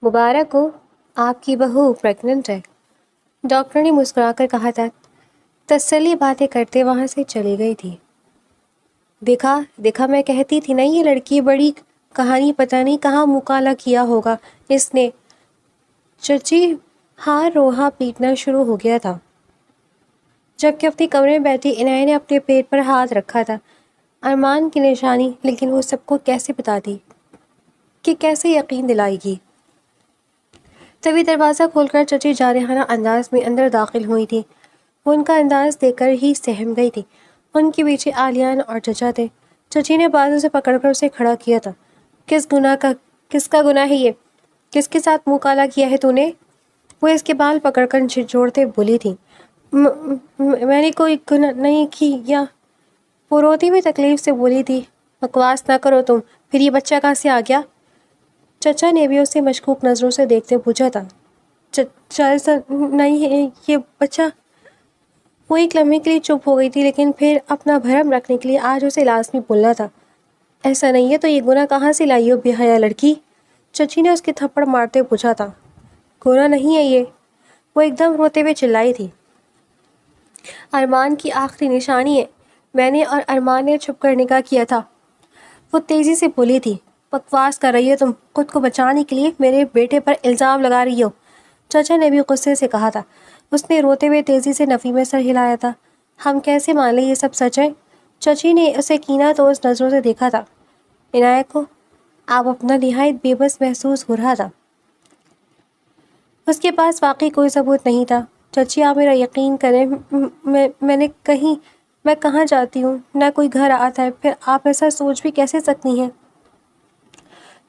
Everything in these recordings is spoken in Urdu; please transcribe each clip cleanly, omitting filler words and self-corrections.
مبارک ہو، آپ کی بہو پریگننٹ ہے، ڈاکٹر نے مسکرا کر کہا تھا۔ تسلی باتیں کرتے وہاں سے چلی گئی تھی۔ دیکھا دیکھا، میں کہتی تھی نا، یہ لڑکی بڑی کہانی پتہ نہیں کہاں مکالا کیا ہوگا اس نے۔ چچی ہار روحا پیٹنا شروع ہو گیا تھا، جبکہ اپنے کمرے میں بیٹھی عنایت نے اپنے پیٹ پر ہاتھ رکھا تھا۔ ارمان کی نشانی، لیکن وہ سب کو کیسے بتاتی، کہ کیسے یقین دلائے گی؟ تبھی دروازہ کھول کر چچی جارحانہ انداز میں اندر داخل ہوئی تھی۔ وہ ان کا انداز دیکھ کر ہی سہم گئی تھی۔ ان کے پیچھے آلیان اور چچا تھے۔ چچی نے بازو سے پکڑ کر اسے کھڑا کیا تھا۔ کس کا گناہ ہے یہ؟ کس کے ساتھ منہ کالا کیا ہے تو نے؟ وہ اس کے بال پکڑ کر جھنجھوڑتے بولی تھی۔ میں نے کوئی گناہ نہیں کیا، وہ روتی ہوئی تکلیف سے بولی تھی۔ بکواس نہ کرو تم، پھر یہ بچہ کہاں سے آ گیا؟ چچا نے بھی اسے مشکوک نظروں سے دیکھتے پوچھا تھا۔ چچا ایسا نہیں ہے، یہ بچہ۔ وہ ایک لمحے کے لیے چپ ہو گئی تھی، لیکن پھر اپنا بھرم رکھنے کے لیے آج اسے لازمی بولنا تھا۔ ایسا نہیں ہے تو یہ گناہ کہاں سے لائی ہو بے حیا لڑکی؟ چچی نے اس کے تھپڑ مارتے پوچھا تھا۔ گناہ نہیں ہے یہ، وہ ایک دم روتے ہوئے چلائی تھی۔ ارمان کی آخری نشانی ہے، میں نے اور ارمان نے چھپ کر نکاح کیا تھا، وہ تیزی سے بولی تھی۔ بکواس کر رہی ہو تم، خود کو بچانے کے لیے میرے بیٹے پر الزام لگا رہی ہو، چچا نے بھی غصے سے کہا تھا۔ اس نے روتے ہوئے تیزی سے نفی میں سر ہلایا تھا۔ ہم کیسے مان لیں یہ سب سچ ہے؟ چچی نے اسے کینہ تو اس نظروں سے دیکھا تھا۔ عنایت کو آپ اپنا نہایت بے بس محسوس ہو رہا تھا۔ اس کے پاس واقعی کوئی ثبوت نہیں تھا۔ چچی آپ میرا یقین کریں، میں کہاں جاتی ہوں، نہ کوئی گھر آتا ہے، پھر آپ ایسا سوچ بھی کیسے سکتی ہیں؟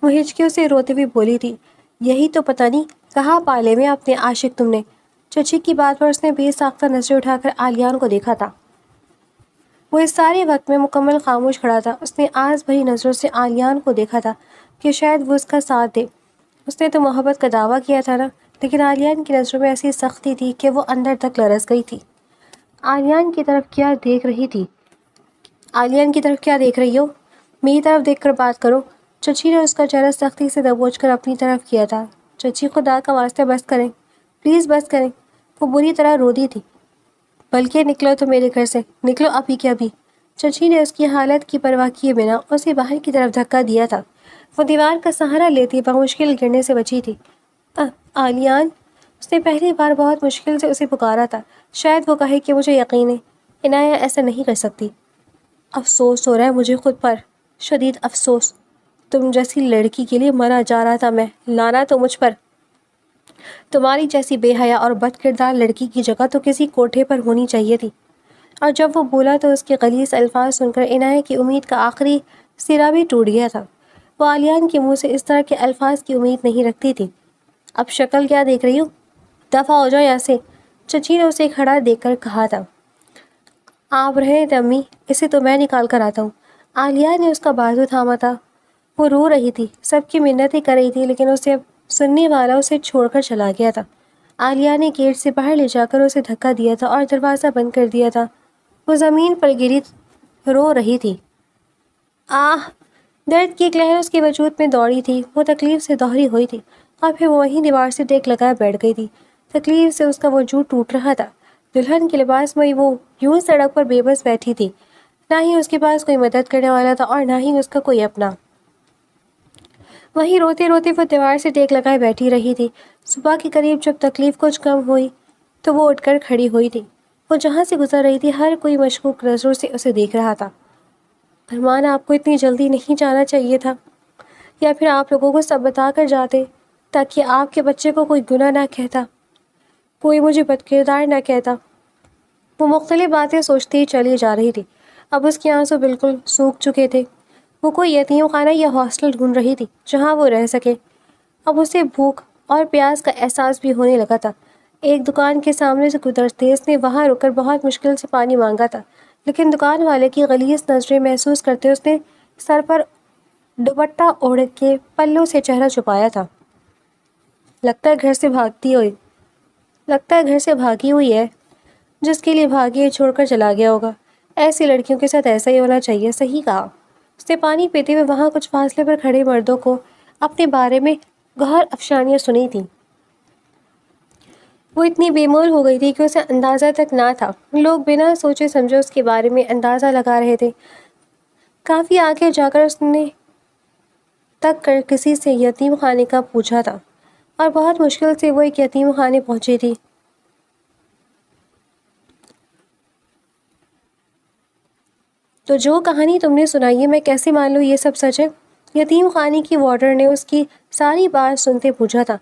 وہ ہچکیوں سے روتے ہوئے بولی تھی۔ یہی تو پتہ نہیں کہاں پالے میں اپنے عاشق تم نے۔ چچی کی بات پر اس نے بے ساختہ نظریں اٹھا کر آلیان کو دیکھا تھا۔ وہ اس سارے وقت میں مکمل خاموش کھڑا تھا۔ اس نے آس بھری نظروں سے آلیان کو دیکھا تھا کہ شاید وہ اس کا ساتھ دے۔ اس نے تو محبت کا دعویٰ کیا تھا نا، لیکن آلیان کی نظروں میں ایسی سختی تھی کہ وہ اندر تک لرز گئی تھی۔ آلیان کی طرف کیا دیکھ رہی تھی؟ آلیان کی طرف کیا دیکھ رہی ہو؟ میری طرف دیکھ کر بات کرو۔ چچی نے اس کا چہرہ سختی سے دبوچ کر اپنی طرف کیا تھا۔ چچی خدا کا واسطہ بس کریں، پلیز بس کریں۔ وہ بری طرح رو دی تھی۔ بلکہ نکلو تو میرے گھر سے، نکلو ابھی کے ابھی۔ چچی نے اس کی حالت کی پرواہ کیے بنا اسے باہر کی طرف دھکا دیا تھا۔ وہ دیوار کا سہارا لیتی بمشکل گرنے سے بچی تھی۔ آلیان، اس نے پہلی بار بہت مشکل سے اسے پکارا تھا۔ شاید وہ کہے کہ مجھے یقین ہے عنایت ایسا نہیں کر سکتی۔ افسوس ہو رہا ہے مجھے خود پر، شدید افسوس۔ تم جیسی لڑکی کے لیے مرا جا رہا تھا میں، لانا تو مجھ پر۔ تمہاری جیسی بے حیا اور بد کردار لڑکی کی جگہ تو کسی کوٹھے پر ہونی چاہیے تھی۔ اور جب وہ بولا تو اس کے غلیظ الفاظ سن کر عنایت کی امید کا آخری سرا بھی ٹوٹ گیا تھا۔ وہ آلیان کے منہ سے اس طرح کے الفاظ کی امید نہیں رکھتی تھی۔ اب شکل کیا دیکھ رہی ہوں، دفع ہو جاؤ یہاں سے، چچی نے اسے کھڑا دیکھ کر کہا تھا۔ آپ رہیں تھے امی، اسے تو میں نکال کر آتا ہوں۔ عالیہ نے اس کا بازو تھاما تھا۔ وہ رو رہی تھی، سب کی منتیں کر رہی تھی، لیکن اسے اب سننے والا اسے چھوڑ کر چلا گیا تھا۔ عالیہ نے گیٹ سے باہر لے جا کر اسے دھکا دیا تھا اور دروازہ بند کر دیا تھا۔ وہ زمین پر گری رو رہی تھی۔ آہ! درد کی ایک لہر اس کے وجود میں دوڑی تھی۔ وہ تکلیف سے دوہری ہوئی تھی اور پھر وہ وہیں دیوار سے ٹیک لگائے بیٹھ گئی تھی۔ تکلیف سے اس کا وجود ٹوٹ رہا تھا۔ دلہن کے لباس میں وہ یوں سڑک پر بے بس بیٹھی تھی، نہ ہی اس کے پاس کوئی مدد کرنے والا تھا اور نہ ہی اس کا کوئی اپنا۔ وہیں روتے روتے وہ دیوار سے ٹیک لگائے بیٹھی رہی تھی۔ صبح کے قریب جب تکلیف کچھ کم ہوئی تو وہ اٹھ کر کھڑی ہوئی تھی۔ وہ جہاں سے گزر رہی تھی ہر کوئی مشکوک نظروں سے اسے دیکھ رہا تھا۔ ارمان، آپ کو اتنی جلدی نہیں جانا چاہیے تھا، یا پھر آپ لوگوں کو سب بتا کر جاتے تاکہ آپ کے بچے کو کوئی گناہ نہ کہتا، کوئی مجھے بد کردار نہ کہتا۔ وہ مختلف باتیں سوچتی ہی چلی جا رہی تھی۔ اب اس کے آنسو بالکل سوکھ چکے تھے۔ وہ کوئی یتیم خانہ یا ہاسٹل ڈھونڈ رہی تھی جہاں وہ رہ سکے۔ اب اسے بھوک اور پیاس کا احساس بھی ہونے لگا تھا۔ ایک دکان کے سامنے سے گزرتے اس نے وہاں رک کر بہت مشکل سے پانی مانگا تھا، لیکن دکان والے کی غلیظ نظریں محسوس کرتے اس نے سر پر دوپٹہ اوڑھ کے پلوں سے چہرہ چھپایا تھا۔ لگتا ہے گھر سے بھاگی ہوئی ہے، جس کے لیے بھاگی چھوڑ کر چلا گیا ہوگا۔ ایسی لڑکیوں کے ساتھ ایسا ہی ہونا چاہیے۔ صحیح کہا۔ اس نے پانی پیتے ہوئے وہاں کچھ فاصلے پر کھڑے مردوں کو اپنے بارے میں گہر افشانیاں سنی تھیں۔ وہ اتنی بے مول ہو گئی تھی کہ اسے اندازہ تک نہ تھا۔ لوگ بنا سوچے سمجھے اس کے بارے میں اندازہ لگا رہے تھے۔ کافی آگے جا کر اس نے تک کر کسی سے یتیم خانے کا پوچھا تھا، اور بہت مشکل سے وہ ایک یتیم خانے پہنچی تھی۔ تو جو کہانی تم نے سنائی ہے، میں کیسے مان لوں یہ سب سچ ہے؟ یتیم خانے کی وارڈر نے اس کی ساری بات سنتے پوچھا تھا۔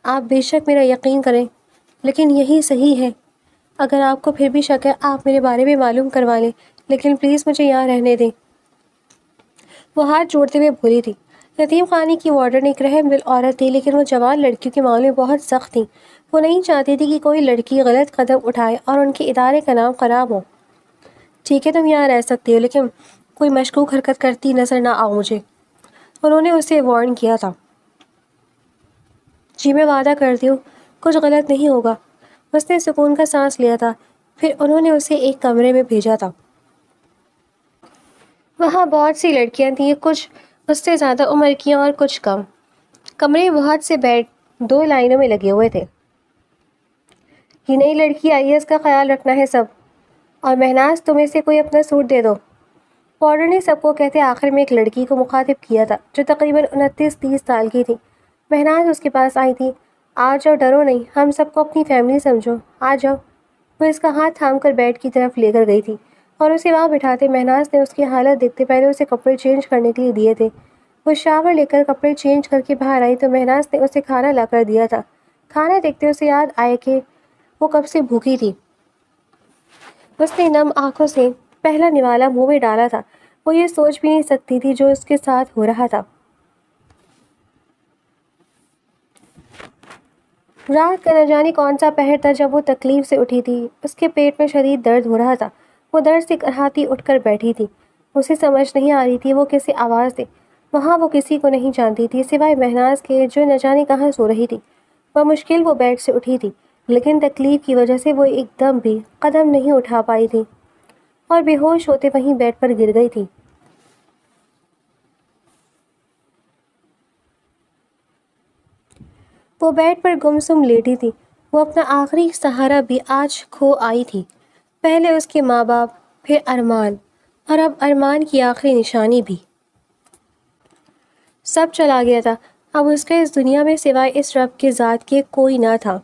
آپ بے شک میرا یقین کریں، لیکن یہی صحیح ہے۔ اگر آپ کو پھر بھی شک ہے، آپ میرے بارے میں معلوم کروا لیں، لیکن پلیز مجھے یہاں رہنے دیں۔ وہ ہاتھ جوڑتے ہوئے بولی تھی۔ یتیم خانے کی وارڈن ایک رحم دل عورت تھی، لیکن وہ جوان لڑکیوں کے معاملے میں بہت سخت تھی۔ وہ نہیں چاہتی تھی کہ کوئی لڑکی غلط قدم اٹھائے اور ان کے ادارے کا نام خراب ہو۔ ٹھیک ہے، تم یہاں رہ سکتی ہو، لیکن کوئی مشکوک حرکت کرتی نظر نہ آؤ مجھے، انہوں نے اسے وارن کیا تھا۔ جی میں وعدہ کرتی ہوں کچھ غلط نہیں ہوگا۔ اس نے سکون کا سانس لیا تھا۔ پھر انہوں نے اسے ایک کمرے میں بھیجا تھا۔ وہاں بہت سی لڑکیاں تھیں، کچھ اس سے زیادہ عمر کی اور کچھ کم۔ کمرے میں بہت سے بیڈ 2 لائنوں میں لگے ہوئے تھے۔ یہ نئی لڑکی آئی ہے، اس کا خیال رکھنا ہے سب، اور مہناز تمہیں سے کوئی اپنا سوٹ دے دو۔ پاؤڈر نے سب کو کہتے آخر میں ایک لڑکی کو مخاطب کیا تھا جو تقریباً 29-30 سال کی تھی۔ مہناز اس کے پاس آئی تھی۔ آ جاؤ، ڈرو نہیں، ہم سب کو اپنی فیملی سمجھو، آ جاؤ۔ وہ اس کا ہاتھ تھام کر بیڈ کی طرف لے کر گئی تھی اور اسے وہاں بٹھاتے مہناز نے اس کی حالت دیکھتے پہلے اسے کپڑے چینج کرنے کے لیے دیے تھے۔ وہ شاور لے کر کپڑے چینج کر کے باہر آئی تو مہناز نے اسے کھانا لا کر دیا تھا۔ کھانا دیکھتے اسے یاد آئے کہ وہ کب سے بھوکی تھی۔ اس نے نم آنکھوں سے پہلا نوالا منہ میں ڈالا تھا۔ وہ یہ سوچ بھی نہیں سکتی تھی جو اس کے ساتھ ہو رہا تھا۔ رات کا نہ جانے کون سا پہر تھا جب وہ تکلیف سے اٹھی تھی۔ اس کے پیٹ میں شدید درد ہو رہا تھا۔ وہ درد سے کرہاتی اٹھ کر بیٹھی تھی۔ اسے سمجھ نہیں آ رہی تھی وہ کیسے آواز دے۔ وہاں وہ کسی کو نہیں جانتی تھی سوائے مہناز کے جو نہ جانے کہاں سو رہی تھی۔ بمشکل وہ بیڈ سے اٹھی تھی، لیکن تکلیف کی وجہ سے وہ ایک دم بھی قدم نہیں اٹھا پائی تھی اور بے ہوش ہوتے وہیں بیڈ پر گر گئی تھی۔ وہ بیڈ پر گمسم لیٹی تھی۔ وہ اپنا آخری سہارا بھی آج کھو آئی تھی۔ پہلے اس کے ماں باپ، پھر ارمان، اور اب ارمان کی آخری نشانی بھی۔ سب چلا گیا تھا۔ اب اس کا اس دنیا میں سوائے اس رب کے ذات کے کوئی نہ تھا۔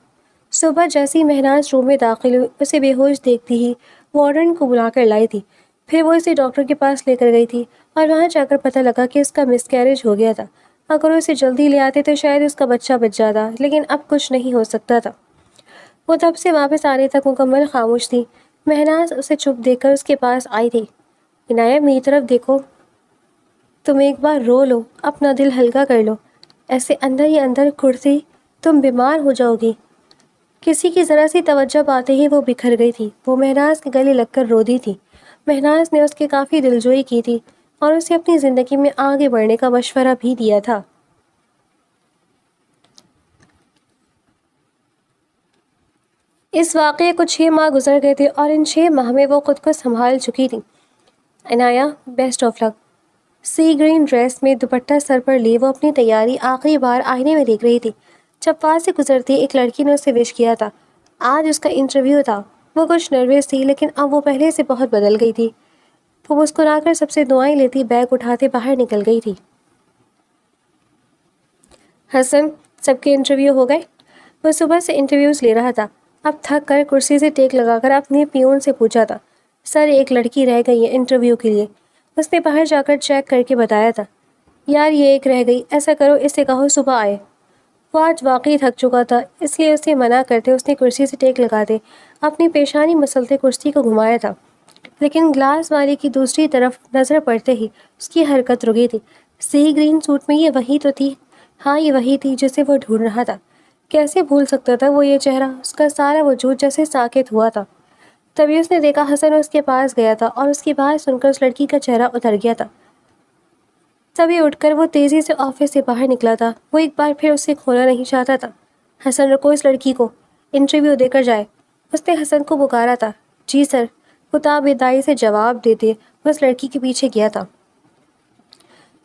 صبح جیسی مہناز روم میں داخل ہوئی، اسے بے ہوش دیکھتی ہی وارڈن کو بلا کر لائی تھی۔ پھر وہ اسے ڈاکٹر کے پاس لے کر گئی تھی اور وہاں جا کر پتہ لگا کہ اس کا مس کیریج ہو گیا تھا۔ اگر اسے جلدی لے آتے تو شاید اس کا بچہ بچ جاتا، لیکن اب کچھ نہیں ہو سکتا تھا۔ وہ تب سے واپس آنے تک مکمل خاموش تھی۔ مہناز اسے چپ دیکھ کر اس کے پاس آئی تھی۔ عنایہ میری طرف دیکھو، تم ایک بار رو لو، اپنا دل ہلکا کر لو، ایسے اندر ہی اندر کھڑتی تم بیمار ہو جاؤ گی۔ کسی کی ذرا سی توجہ پاتے ہی وہ بکھر گئی تھی۔ وہ مہناز کے گلے لگ کر رو دی تھی۔ مہناز نے اس کی کافی دلجوئی کی تھی اور اسے اپنی زندگی میں آگے بڑھنے کا مشورہ بھی دیا تھا۔ اس واقعے کو 6 ماہ گزر گئے تھے اور ان 6 ماہ میں وہ خود کو سنبھال چکی تھی۔ Anaya, best of luck. Sea green dress میں دوپٹہ سر پر لیے وہ اپنی تیاری آخری بار آئینے میں دیکھ رہی تھی جب پاس سے گزرتی ایک لڑکی نے اسے وش کیا تھا۔ آج اس کا انٹرویو تھا۔ وہ کچھ نروس تھی، لیکن اب وہ پہلے سے بہت بدل گئی تھی۔ وہ مسکرا کر سب سے دعائیں لیتی بیگ اٹھاتے باہر نکل گئی تھی۔ حسن، سب کے انٹرویو ہو گئے؟ وہ صبح سے انٹرویوز لے رہا تھا۔ اب تھک کر کرسی سے ٹیک لگا کر اپنے پیون سے پوچھا تھا، سر ایک لڑکی رہ گئی ہے انٹرویو کے لیے۔ اس نے باہر جا کر چیک کر کے بتایا تھا، یار یہ ایک رہ گئی، ایسا کرو اس سے کہو صبح آئے۔ وہ آج واقعی تھک چکا تھا، اس لیے اسے منع کرتے اس نے کرسی سے ٹیک لگاتے اپنی پیشانی مسلتے کرسی کو گھمایا تھا، لیکن گلاس والی کی دوسری طرف نظر پڑتے ہی اس کی حرکت رکی تھی۔ سی گرین سوٹ میں یہ وہی تو تھی؟ ہاں یہ وہی تھی جسے وہ ڈھونڈ رہا تھا۔ کیسے بھول سکتا تھا وہ یہ چہرہ؟ اس کا سارا وجود جیسے ساکت ہوا تھا۔ تبھی اس نے دیکھا حسن اس کے پاس گیا تھا اور اس کی بات سن کر اس لڑکی کا چہرہ اتر گیا تھا۔ تبھی اٹھ کر وہ تیزی سے آفس سے باہر نکلا تھا۔ وہ ایک بار پھر اسے کھونا نہیں چاہتا تھا۔ حسن رکو اس لڑکی کو، انٹرویو دے کر جائے، اس نے حسن کو پکارا تھا۔ جی سر، وہ تابعداری سے جواب دیتے وہ اس لڑکی کے پیچھے گیا تھا۔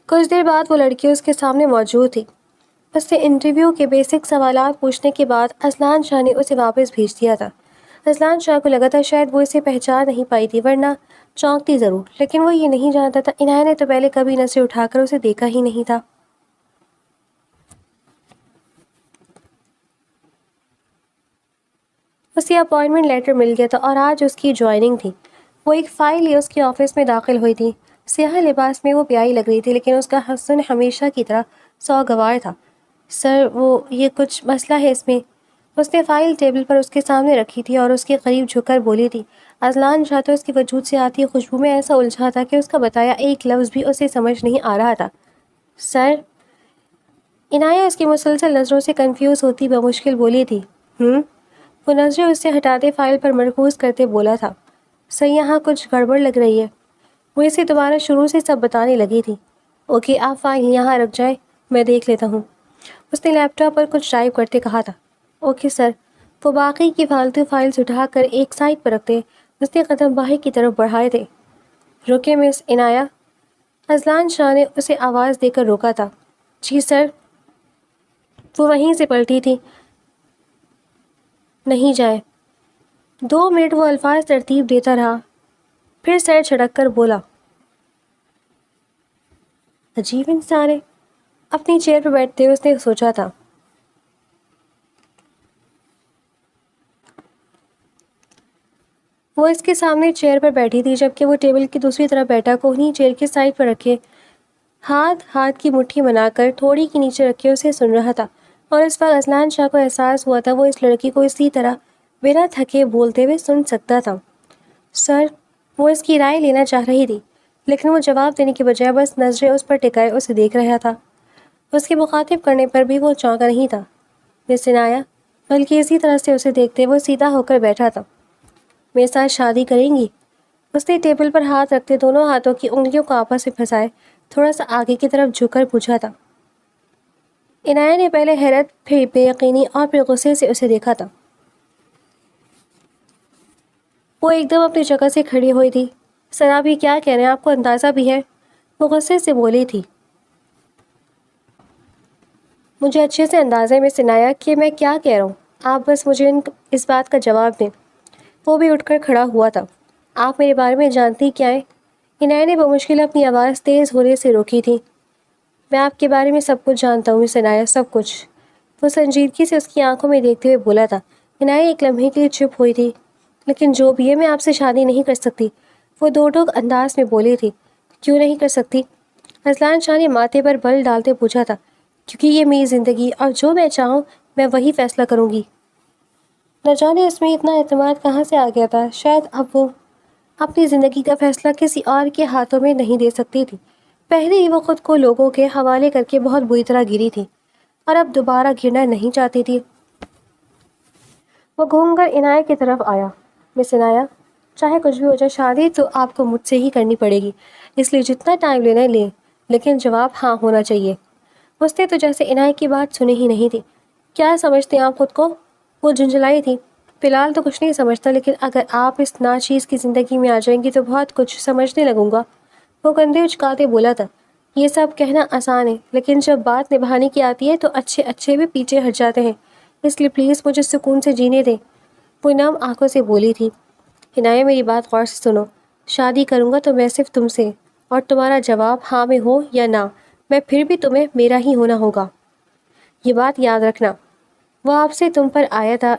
کچھ دیر بعد وہ لڑکی اس کے سامنے موجود تھی۔ اس سے انٹرویو کے بیسک سوالات پوچھنے کے بعد اذلان شاہ نے اسے واپس بھیج دیا تھا۔ اذلان شاہ کو لگا تھا شاید وہ اسے پہچان نہیں پائی تھی، ورنہ چونکتی ضرور، لیکن وہ یہ نہیں جانتا تھا عنایہ نے تو پہلے کبھی نظریں اٹھا کر اسے دیکھا ہی نہیں تھا۔ اسے اپائنٹمنٹ لیٹر مل گیا تھا اور آج اس کی جوائننگ تھی۔ وہ ایک فائل لیے اس کے آفس میں داخل ہوئی تھی۔ سیاہ لباس میں وہ پیائی لگ رہی تھی، لیکن اس کا حسن ہمیشہ کی طرح سوگوار تھا۔ سر، وہ یہ کچھ مسئلہ ہے اس میں۔ اس نے فائل ٹیبل پر اس کے سامنے رکھی تھی اور اس کے قریب جھک کر بولی تھی۔ اذلان شاہ تو اس کے وجود سے آتی خوشبو میں ایسا الجھا تھا کہ اس کا بتایا ایک لفظ بھی اسے سمجھ نہیں آ رہا تھا۔ سر، عنایہ اس کی مسلسل نظروں سے کنفیوز ہوتی بمشکل بولی تھی۔ وہ نظریں اس سے ہٹاتے فائل پر مرکوز کرتے بولا تھا۔ سر، یہاں کچھ گڑبڑ لگ رہی ہے۔ وہ اسے دوبارہ شروع سے سب بتانے لگی تھی۔ اوکے، آپ فائل یہاں رکھ جائیں، میں دیکھ لیتا ہوں۔ اس نے لیپ ٹاپ پر کچھ ٹائپ کرتے کہا تھا۔ Okay sir. وہ باقی کی فالتو فائلز اٹھا کر ایک سائڈ پر رکھتے اس نے قدم باہر کی طرف بڑھائے تھے۔ رکے مس عنایہ، اذلان شاہ نے اسے آواز دے کر روکا تھا۔ جی سر۔ وہ وہیں سے پلٹی تھی۔ نہیں جائیں۔ 2 منٹ وہ الفاظ ترتیب دیتا رہا، پھر سر جھٹک کر بولا، عجیب انسان ہے۔ اپنی چیئر پر بیٹھتے اس نے سوچا تھا۔ وہ اس کے سامنے چیئر پر بیٹھی تھی، جبکہ وہ ٹیبل کی دوسری طرف بیٹھا کوہنی چیئر کی سائڈ پر رکھے ہاتھ کی مٹھی بنا کر تھوڑی کی نیچے رکھے اسے سن رہا تھا۔ اور اس وقت اذلان شاہ کو احساس ہوا تھا وہ اس لڑکی کو اسی طرح بنا تھکے بولتے ہوئے سن سکتا تھا۔ سر، وہ اس کی رائے لینا چاہ رہی تھی، لیکن وہ جواب دینے کے بجائے بس نظریں اس پر ٹکائے اسے دیکھ رہا تھا۔ اس کے مخاطب کرنے پر بھی وہ چونکا نہیں تھا، مس عنایہ، بلکہ اسی طرح سے اسے دیکھتے وہ سیدھا ہو کر بیٹھا تھا۔ میرے ساتھ شادی کریں گی؟ اس نے ٹیبل پر ہاتھ رکھتے دونوں ہاتھوں کی انگلیوں کو آپس میں پھنسائے تھوڑا سا آگے کی طرف جھک کر پوچھا تھا۔ عنایہ نے پہلے حیرت، پھر بے یقینی اور پھر غصے سے اسے دیکھا تھا۔ وہ ایک دم اپنی جگہ سے کھڑی ہوئی تھی۔ سر، آپ یہ کیا کہہ رہے ہیں؟ آپ کو اندازہ بھی ہے؟ وہ غصے سے بولی تھی۔ مجھے اچھے سے اندازہ ہے مس عنایہ کہ میں کیا کہہ رہا ہوں، آپ بس مجھے اس بات کا جواب دیں۔ وہ بھی اٹھ کر کھڑا ہوا تھا۔ آپ میرے بارے میں جانتی کیا ہے؟ عنایہ نے بمشکل اپنی آواز تیز ہونے سے روکی تھی۔ میں آپ کے بارے میں سب کچھ جانتا ہوں مس عنایہ، سب کچھ۔ وہ سنجیدگی سے اس کی آنکھوں میں دیکھتے ہوئے بولا تھا۔ عنایہ ایک لمحے کے لیے چپ ہوئی تھی۔ لیکن جو بھی ہے، میں آپ سے شادی نہیں کر سکتی، وہ دو ٹوک انداز میں بولی تھی۔ کیوں نہیں کر سکتی؟ اذلان شاہ نے ماتھے پر بل ڈالتے پوچھا تھا۔ کیونکہ یہ میری زندگی اور جو میں چاہوں میں وہی فیصلہ کروں گی۔ نہ جانے اس میں اتنا اعتماد کہاں سے آ گیا تھا۔ شاید اب وہ اپنی زندگی کا فیصلہ کسی اور کے ہاتھوں میں نہیں دے سکتی تھی۔ پہلے ہی وہ خود کو لوگوں کے حوالے کر کے بہت بری طرح گری تھی اور اب دوبارہ گرنا نہیں چاہتی تھی۔ وہ گھوم کر عنایہ کی طرف آیا۔ مس عنایہ، چاہے کچھ بھی ہو جائے، شادی تو آپ کو مجھ سے ہی کرنی پڑے گی، اس لیے جتنا ٹائم لینا ہے لیں، لیکن جواب ہاں ہونا چاہیے۔ اس نے تو جیسے عنایہ کی بات سنی ہی نہیں تھی۔ کیا سمجھتے ہیں آپ خود کو؟ وہ جھنجھلائی تھی۔ فی الحال تو کچھ نہیں سمجھتا، لیکن اگر آپ اس ناچیز کی زندگی میں آ جائیں گی تو بہت کچھ سمجھنے لگوں گا۔ وہ کندھے اچکاتے بولا تھا۔ یہ سب کہنا آسان ہے، لیکن جب بات نبھانے کی آتی ہے تو اچھے بھی پیچھے ہٹ جاتے ہیں، اس لیے پلیز مجھے سکون سے جینے دیں۔ وہ نم آنکھوں سے بولی تھی۔ عنایہ، میری بات غور سے سنو۔ شادی کروں گا تو میں صرف تم سے، اور تمہارا جواب ہاں میں ہو یا نہ، میں پھر بھی تمہیں میرا ہی ہونا ہوگا، یہ بات یاد رکھنا۔ وہ آپ سے تم پر آیا تھا۔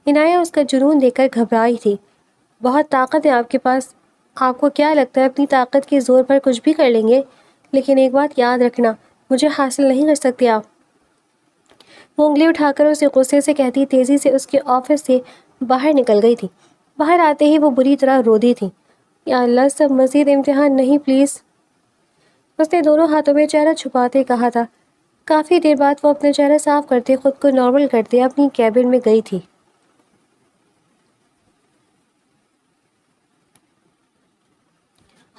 عنایہ اس کا جنون دیکھ کر گھبرائی تھی۔ بہت طاقت ہے آپ کے پاس، آپ کو کیا لگتا ہے اپنی طاقت کے زور پر کچھ بھی کر لیں گے؟ لیکن ایک بات یاد رکھنا، مجھے حاصل نہیں کر سکتے آپ۔ وہ انگلی اٹھا کر اسے غصے سے کہتی تیزی سے اس کے آفس سے باہر نکل گئی تھی۔ باہر آتے ہی وہ بری طرح رو دی تھی۔ یا اللہ، سب مزید امتحان نہیں پلیز۔ اس نے دونوں ہاتھوں میں چہرہ چھپاتے کہا تھا۔ کافی دیر بعد وہ اپنا چہرہ صاف کرتے خود کو نارمل کرتے اپنی کیبن میں گئی تھی۔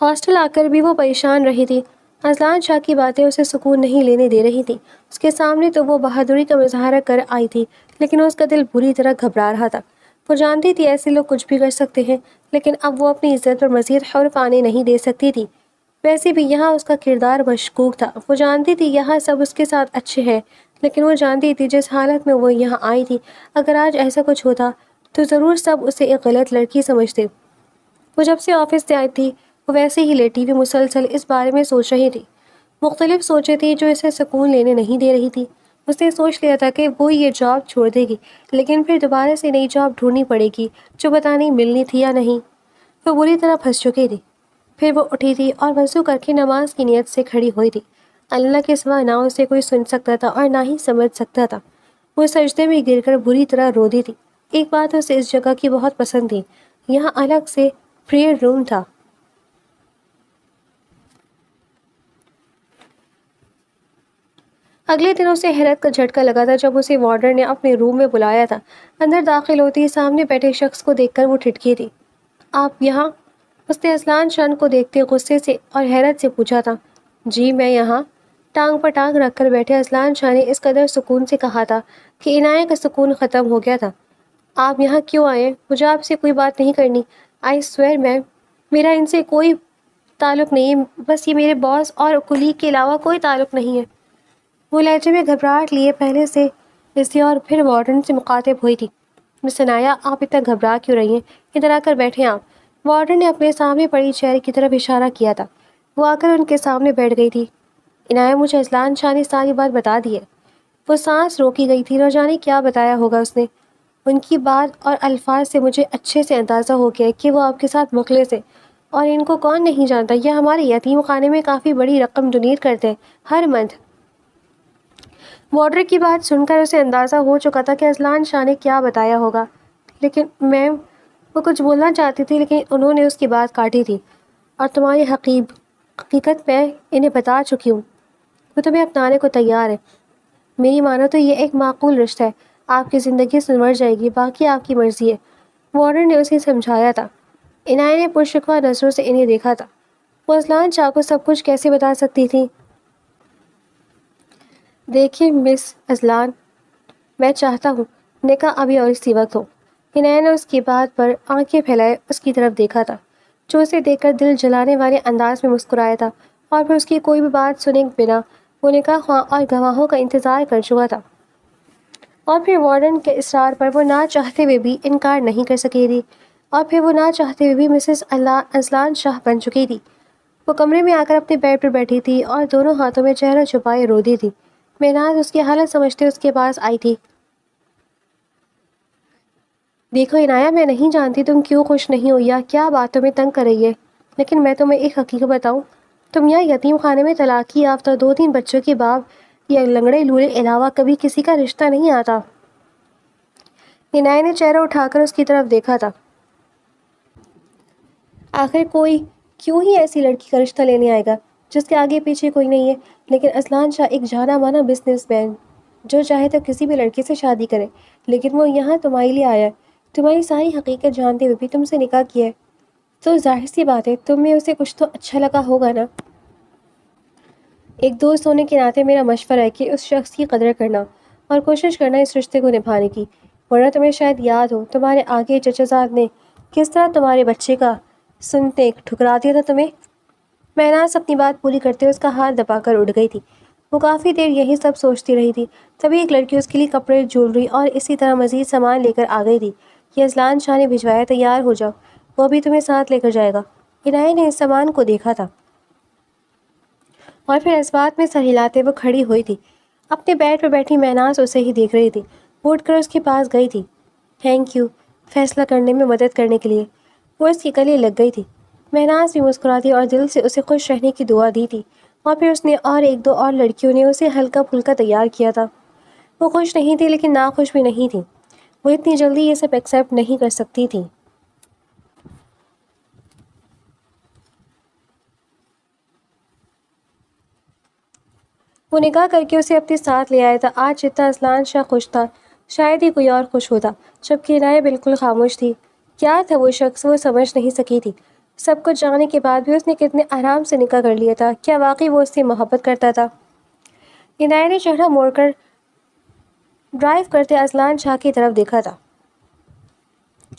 ہاسٹل آ کر بھی وہ پریشان رہی تھی۔ اذلان شاہ کی باتیں اسے سکون نہیں لینے دے رہی تھی۔ اس کے سامنے تو وہ بہادری کا مظاہرہ کر آئی تھی، لیکن اس کا دل بری طرح گھبرا رہا تھا۔ وہ جانتی تھی ایسے لوگ کچھ بھی کر سکتے ہیں، لیکن اب وہ اپنی عزت پر مزید حرف آنے نہیں دے سکتی تھی۔ ویسے بھی یہاں اس کا کردار مشکوک تھا. وہ جانتی تھی یہاں سب اس کے ساتھ اچھے ہیں، لیکن وہ جانتی تھی جس حالت میں وہ یہاں آئی تھی، اگر آج ایسا کچھ ہوتا تو ضرور سب اسے ایک غلط لڑکی سمجھتے. وہ جب سے آفس سے آئی تھی وہ ویسے ہی لیٹی ہوئی مسلسل اس بارے میں سوچ رہی تھی. مختلف سوچیں تھیں جو اسے سکون لینے نہیں دے رہی تھی. اس نے سوچ لیا تھا کہ وہ یہ جاب چھوڑ دے گی، لیکن پھر دوبارہ سے نئی جاب ڈھونڈنی پڑے گی جو پتہ نہیں ملنی تھی یا نہیں. وہ بری طرح پھنس چکی تھی. پھر وہ اٹھی تھی اور وضو کر کے نماز کی نیت سے کھڑی ہوئی تھی. اللہ کے سوا نہ اسے کوئی سن سکتا تھا اور نہ ہی سمجھ سکتا تھا. وہ سجدے میں گر کر بری طرح رو دی تھی. ایک بات اسے اس جگہ کی بہت پسند تھی، یہاں الگ سے پریئر روم تھا. اگلے دن اسے حیرت کا جھٹکا لگا تھا جب اسے وارڈر نے اپنے روم میں بلایا تھا. اندر داخل ہوتی ہی سامنے بیٹھے شخص کو دیکھ کر وہ ٹھٹکی تھی. آپ یہاں؟ اس نے اذلان شان کو دیکھتے غصے سے اور حیرت سے پوچھا تھا. جی میں یہاں. ٹانگ پر ٹانگ رکھ کر بیٹھے اذلان شاہ نے اس قدر سکون سے کہا تھا کہ عنایہ کا سکون ختم ہو گیا تھا. آپ یہاں کیوں آئے؟ مجھے آپ سے کوئی بات نہیں کرنی. آئی سویئر میم، میرا ان سے کوئی تعلق نہیں ہے، بس یہ میرے باس اور کلیگ کے علاوہ کوئی تعلق نہیں ہے. وہ لہجے میں گھبراہٹ لیے پہلے سے اسے اور پھر وارڈن سے مخاطب ہوئی تھی. مس عنایہ آپ اتنا گھبرا کیوں رہی ہیں؟ ادھر آ کر بیٹھیں آپ. وارڈن نے اپنے سامنے پڑی چیئر کی طرف اشارہ کیا تھا. وہ آ کر ان کے سامنے بیٹھ گئی تھی. عنایہ مجھے اذلان شاہ نے ساری بات بتا دی ہے. وہ سانس روکی گئی تھی، نہ جانے کیا بتایا ہوگا اس نے. ان کی بات اور الفاظ سے مجھے اچھے سے اندازہ ہو گیا کہ وہ آپ کے ساتھ مخلص ہے، اور ان کو کون نہیں جانتا، یہ ہمارے یتیم خانے میں کافی بڑی رقم ڈونیٹ کرتے ہیں ہر منتھ. وارڈر کی بات سن کر اسے اندازہ ہو چکا تھا کہ اذلان شاہ نے کیا بتایا ہوگا. لیکن میم، وہ کچھ بولنا چاہتی تھی لیکن انہوں نے اس کی بات کاٹی تھی. اور تمہاری حقیقت میں انہیں بتا چکی ہوں. وہ تمہیں اپنانے کو تیار ہے. میری مانو تو یہ ایک معقول رشتہ ہے. آپ کی زندگی سنور جائے گی، باقی آپ کی مرضی ہے. وارڈر نے اسے سمجھایا تھا. عنایہ نے پرشکوہ نظروں سے انہیں دیکھا تھا. وہ اذلان شاہ کو سب کچھ کیسے بتا سکتی تھی؟ دیکھیں مس اذلان، میں چاہتا ہوں نکاح ابھی اور اسی وقت ہو. عنایہ نے اس کی بات پر آنکھیں پھیلائے اس کی طرف دیکھا تھا، جو اسے دیکھ کر دل جلانے والے انداز میں مسکرایا تھا، اور پھر اس کی کوئی بھی بات سنے بنا وہ نکاح خواہ اور گواہوں کا انتظار کر چکا تھا. اور پھر وارڈن کے اصرار پر وہ نہ چاہتے ہوئے بھی انکار نہیں کر سکی تھی، اور پھر وہ نہ چاہتے ہوئے بھی مسز اذلان شاہ بن چکی تھی. وہ کمرے میں آ کر اپنے بیڈ پر بیٹھی تھی اور دونوں ہاتھوں میں چہرہ چھپائے رو دی تھی. میناز اس کی حالت سمجھتے اس کے پاس آئی تھی. دیکھو عنایہ، میں نہیں جانتی تم کیوں خوش نہیں ہو یا کیا بات تمہیں تنگ کر رہی ہے، لیکن میں تمہیں ایک حقیقت بتاؤں. تم یہاں یتیم خانے میں طلاق یافتہ 2-3 بچوں کے باپ یا لنگڑے لولے علاوہ کبھی کسی کا رشتہ نہیں آتا. عنایہ نے چہرہ اٹھا کر اس کی طرف دیکھا تھا. آخر کوئی کیوں ہی ایسی لڑکی کا رشتہ لینے آئے گا جس کے آگے پیچھے کوئی نہیں ہے. لیکن اذلان شاہ ایک جانا مانا بزنس مین جو چاہے تو کسی بھی لڑکی سے شادی کرے، لیکن وہ یہاں تمہارے لیے آیا ہے. تمہاری ساری حقیقت جانتے ہوئے بھی تم سے نکاح کیا ہے، تو ظاہر سی بات ہے تمہیں اسے کچھ تو اچھا لگا ہوگا نا. ایک دوست ہونے کے ناطے میرا مشورہ ہے کہ اس شخص کی قدر کرنا اور کوشش کرنا اس رشتے کو نبھانے کی. ورنہ تمہیں شاید یاد ہو تمہارے آگے چچا زاد نے کس طرح تمہارے بچے کا سنتے ٹھکرا دیا تھا تمہیں. مہناز اپنی بات پوری کرتے ہوئے اس کا ہاتھ دبا کر اٹھ گئی تھی. وہ کافی دیر یہی سب سوچتی رہی تھی. تبھی ایک لڑکی اس کے لیے کپڑے، جولری اور اسی طرح مزید سامان لے کر آ گئی تھی. یہ اذلان شاہ نے بھجوایا، تیار ہو جاؤ، وہ بھی تمہیں ساتھ لے کر جائے گا. عنایہ نے اس سامان کو دیکھا تھا اور پھر اس بات میں سر ہلاتے وہ کھڑی ہوئی تھی. اپنے بیڈ پر بیٹھی مہناز اسے ہی دیکھ رہی تھی. وہ اٹھ کر اس کے پاس گئی تھی. تھینک یو فیصلہ کرنے میں مدد کرنے کے لیے. وہ اس کے گلے لگ گئی تھی. مہناز بھی مسکراتی اور دل سے اسے خوش رہنے کی دعا دی تھی. اور پھر اس نے اور 1-2 اور لڑکیوں نے اسے ہلکا پھلکا تیار کیا تھا. وہ خوش نہیں تھی لیکن ناخوش بھی نہیں تھی. وہ اتنی جلدی یہ سب ایکسیپٹ نہیں کر سکتی تھی. وہ نکاح کر کے اسے اپنے ساتھ لے آیا تھا. آج جتنا اذلان شاہ خوش تھا شاید ہی کوئی اور خوش ہوتا، جبکہ عنایہ بالکل خاموش تھی. کیا تھا وہ شخص؟ وہ سمجھ نہیں سکی تھی. سب کچھ جاننے کے بعد بھی اس نے کتنے آرام سے نکاح کر لیا تھا. کیا واقعی وہ اس سے محبت کرتا تھا؟ عنایہ نے چہرہ موڑ کر ڈرائیو کرتے اذلان شاہ کی طرف دیکھا تھا،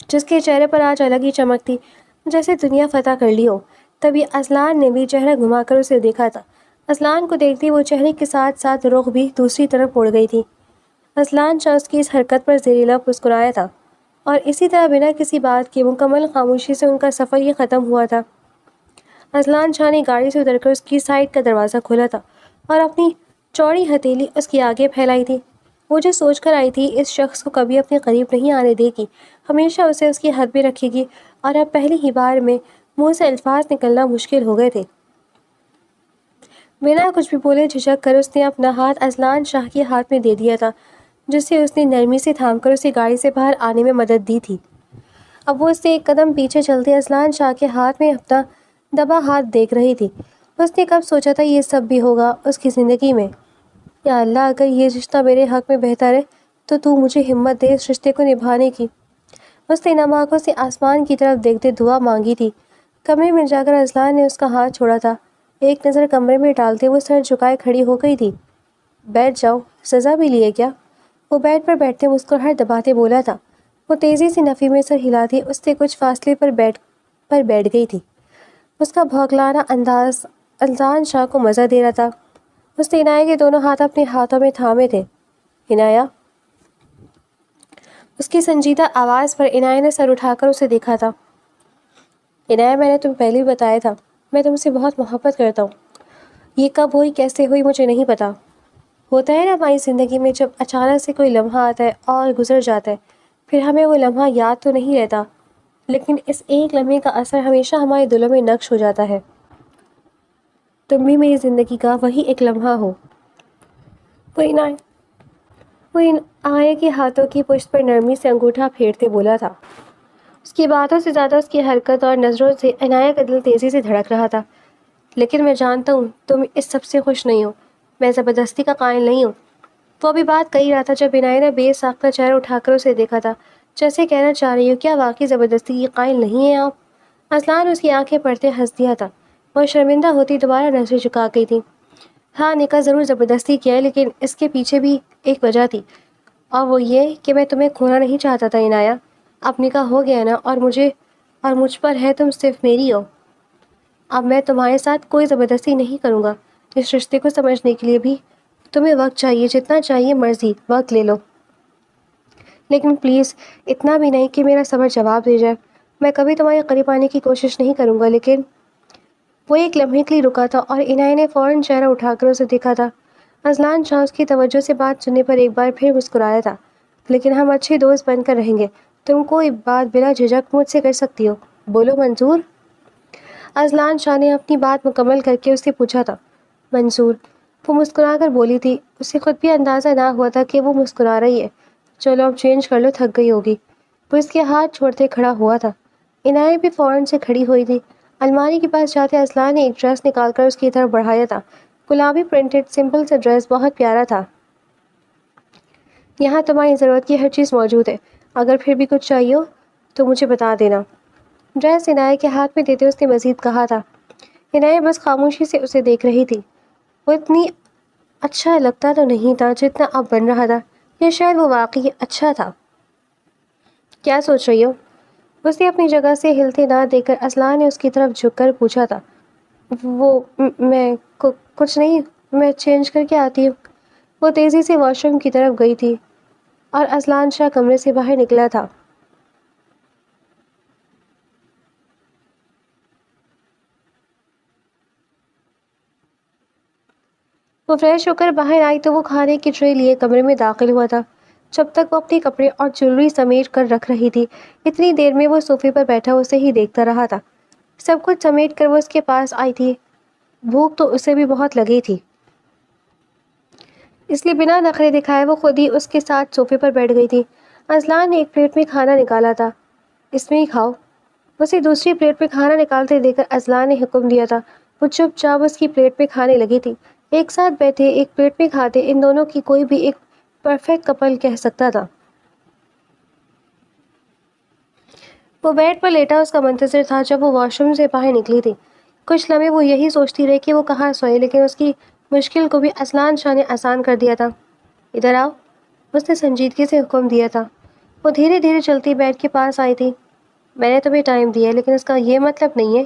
جس کے چہرے پر آج الگ ہی چمک تھی، جیسے دنیا فتح کر لی ہو. تبھی اصلان نے بھی چہرہ گھما کر اسے دیکھا تھا۔ اصلان کو دیکھتے وہ چہرے کے ساتھ ساتھ رخ بھی دوسری طرف اڑ گئی تھی۔ اصلان شاہ اس کی اس حرکت پر زیر لب مسکرایا تھا اور اسی طرح بنا کسی بات کے مکمل خاموشی سے ان کا سفر یہ ختم ہوا تھا۔ اصلان شاہ نے گاڑی سے اتر کر اس کی سائڈ کا دروازہ کھولا تھا اور اپنی چوڑی ہتھیلی اس کے آگے پھیلائی تھی۔ وہ جو سوچ کر آئی تھی اس شخص کو کبھی اپنے قریب نہیں آنے دے گی، ہمیشہ اسے اس کی حد میں رکھے گی، اور اب پہلی ہی بار میں منہ سے الفاظ نکلنا مشکل ہو گئے تھے۔ بنا کچھ بھی بولے جھجک کر اس نے اپنا ہاتھ اصلان شاہ کے ہاتھ میں دے دیا تھا، جسے اس نے نرمی سے تھام کر اسے گاڑی سے باہر آنے میں مدد دی تھی۔ اب وہ اس سے ایک قدم پیچھے چلتے اصلان شاہ کے ہاتھ میں اپنا دبا ہاتھ دیکھ رہی تھی۔ اس نے کب سوچا تھا یہ سب بھی ہوگا اس کی زندگی میں؟ یا اللہ، اگر یہ رشتہ میرے حق میں بہتر ہے تو مجھے ہمت دے اس رشتے کو نبھانے کی۔ اس نے نم آنکھوں سے آسمان کی طرف دیکھتے دعا مانگی تھی۔ کمرے میں جا کر اصلان نے اس کا ہاتھ چھوڑا تھا۔ ایک نظر کمرے میں ڈالتے وہ سر جھکائے کھڑی ہو گئی تھی۔ بیٹھ جاؤ، سزا بھی لیے کیا؟ وہ بیڈ پر بیٹھتے مسکراہٹ دباتے بولا تھا۔ وہ تیزی سے نفی میں سر ہلاتی اس سے کچھ فاصلے پر بیٹھ گئی تھی۔ اس کا بھوکلانا انداز اصلان شاہ کو مزہ دے رہا تھا۔ اس نے عنایہ کے دونوں ہاتھ اپنے ہاتھوں میں تھامے تھے۔ عنایہ، اس کی سنجیدہ آواز پر عنایہ نے سر اٹھا کر اسے دیکھا تھا۔ عنایہ، میں نے تمہیں پہلے بھی بتایا تھا، میں تم سے بہت محبت کرتا ہوں۔ یہ کب ہوئی، کیسے ہوئی، مجھے نہیں پتا۔ ہوتا ہے نا ہماری زندگی میں، جب اچانک سے کوئی لمحہ آتا ہے اور گزر جاتا ہے، پھر ہمیں وہ لمحہ یاد تو نہیں رہتا، لیکن اس ایک لمحے کا اثر ہمیشہ ہمارے دلوں میں نقش ہو جاتا ہے۔ تم بھی میری زندگی کا وہی ایک لمحہ ہو۔ وہ عنایہ کے ہاتھوں کی پشت پر نرمی سے انگوٹھا پھیرتے بولا تھا۔ اس کی باتوں سے زیادہ اس کی حرکت اور نظروں سے عنایہ کا دل تیزی سے دھڑک رہا تھا۔ لیکن میں جانتا ہوں تم اس سب سے خوش نہیں ہو، میں زبردستی کا قائل نہیں ہوں۔ وہ ابھی بات کہی رہا تھا جب عنایہ نے بے ساختہ چہرہ اٹھا کر اسے دیکھا تھا، جیسے کہنا چاہ رہی ہو کیا واقعی زبردستی کی قائل نہیں ہیں آپ؟ اصلان اس کی آنکھیں پڑھتے ہنس دیا تھا۔ وہ شرمندہ ہوتی دوبارہ نظریں جھکا گئی تھی۔ ہاں، نکاح ضرور زبردستی کیا ہے، لیکن اس کے پیچھے بھی ایک وجہ تھی، اور وہ یہ کہ میں تمہیں کھونا نہیں چاہتا تھا عنایہ۔ اب نکاح ہو گیا نا، اور مجھ پر ہے تم صرف میری ہو۔ اب میں تمہارے ساتھ کوئی زبردستی نہیں کروں گا۔ اس رشتے کو سمجھنے کے لیے بھی تمہیں وقت چاہیے، جتنا چاہیے مرضی وقت لے لو، لیکن پلیز اتنا بھی نہیں کہ میرا صبر جواب دے جائے۔ میں کبھی تمہارے قریب آنے کی کوشش نہیں کروں گا، لیکن وہ ایک لمحے کے لیے رکا تھا اور عنایہ نے فوراً چہرہ اٹھا کر اسے دیکھا تھا۔ اصلان شاہ اس کی توجہ سے بات سننے پر ایک بار پھر مسکرایا تھا۔ لیکن ہم اچھے دوست بن کر رہیں گے، تم کوئی بات بلا جھجک مجھ سے کر سکتی ہو، بولو منظور؟ اصلان شاہ نے اپنی بات مکمل کر کے اس سے پوچھا تھا۔ منظور، وہ مسکرا کر بولی تھی۔ اسے خود بھی اندازہ نہ ہوا تھا کہ وہ مسکرا رہی ہے۔ چلو اب چینج کر لو، تھک گئی ہوگی۔ وہ اس کے ہاتھ چھوڑتے کھڑا ہوا تھا۔ عنایہ بھی فوراً سے کھڑی ہوئی تھی۔ الماری کے پاس جاتے اصلان نے ایک ڈریس نکال کر اس کی طرف بڑھایا تھا۔ گلابی پرنٹڈ سمپل سا ڈریس بہت پیارا تھا۔ یہاں تمہاری ضرورت کی ہر چیز موجود ہے، اگر پھر بھی کچھ چاہیے ہو تو مجھے بتا دینا۔ ڈریس عنایہ کے ہاتھ میں دیتے اس نے مزید کہا تھا۔ عنایہ بس خاموشی سے اسے دیکھ رہی تھی۔ وہ اتنی اچھا لگتا تو نہیں تھا جتنا اب بن رہا تھا، یا شاید وہ واقعی اچھا تھا۔ کیا سوچ رہی ہو؟ اس نے اپنی جگہ سے ہلتے نہ دیکھ کر اصلان نے اس کی طرف جھک کر پوچھا تھا۔ میں کچھ نہیں، میں چینج کر کے آتی ہوں۔ وہ تیزی سے واش روم کی طرف گئی تھی اور اصلان شاہ کمرے سے باہر نکلا تھا۔ وہ فریش ہو کر باہر آئی تو وہ کھانے کی ٹرے لیے کمرے میں داخل ہوا تھا۔ جب تک وہ اپنے کپڑے اور جیولری سمیٹ کر رکھ رہی تھی، اتنی دیر میں وہ صوفے پر بیٹھا اسے ہی دیکھتا رہا تھا۔ سب کچھ سمیٹ کر وہ اس کے پاس آئی تھی۔ بھوک تو اسے بھی بہت لگی تھی، اس لیے بنا نخرے دکھائے وہ خود ہی اس کے ساتھ صوفے پر بیٹھ گئی تھی۔ اصلان نے ایک پلیٹ میں کھانا نکالا تھا۔ اس میں ہی کھاؤ۔ اسے دوسری پلیٹ میں کھانا نکالتے دیکھ کر اصلان نے حکم دیا تھا۔ وہ چپ چاپ اس کی پلیٹ میں کھانے لگی تھی۔ ایک ساتھ بیٹھے ایک پلیٹ میں کھاتے ان دونوں کی کوئی بھی ایک پرفیکٹ کپل کہہ سکتا تھا۔ وہ بیڈ پر لیٹا اس کا منتظر تھا جب وہ واش روم سے باہر نکلی تھی۔ کچھ لمحے وہ یہی سوچتی رہی کہ وہ کہاں سوئے، لیکن اس کی مشکل کو بھی اصلان شاہ نے آسان کر دیا تھا۔ ادھر آؤ، اس نے سنجیدگی سے حکم دیا تھا۔ وہ دھیرے دھیرے چلتی بیڈ کے پاس آئی تھی۔ میں نے تمہیں ٹائم دیا ہے، لیکن اس کا یہ مطلب نہیں ہے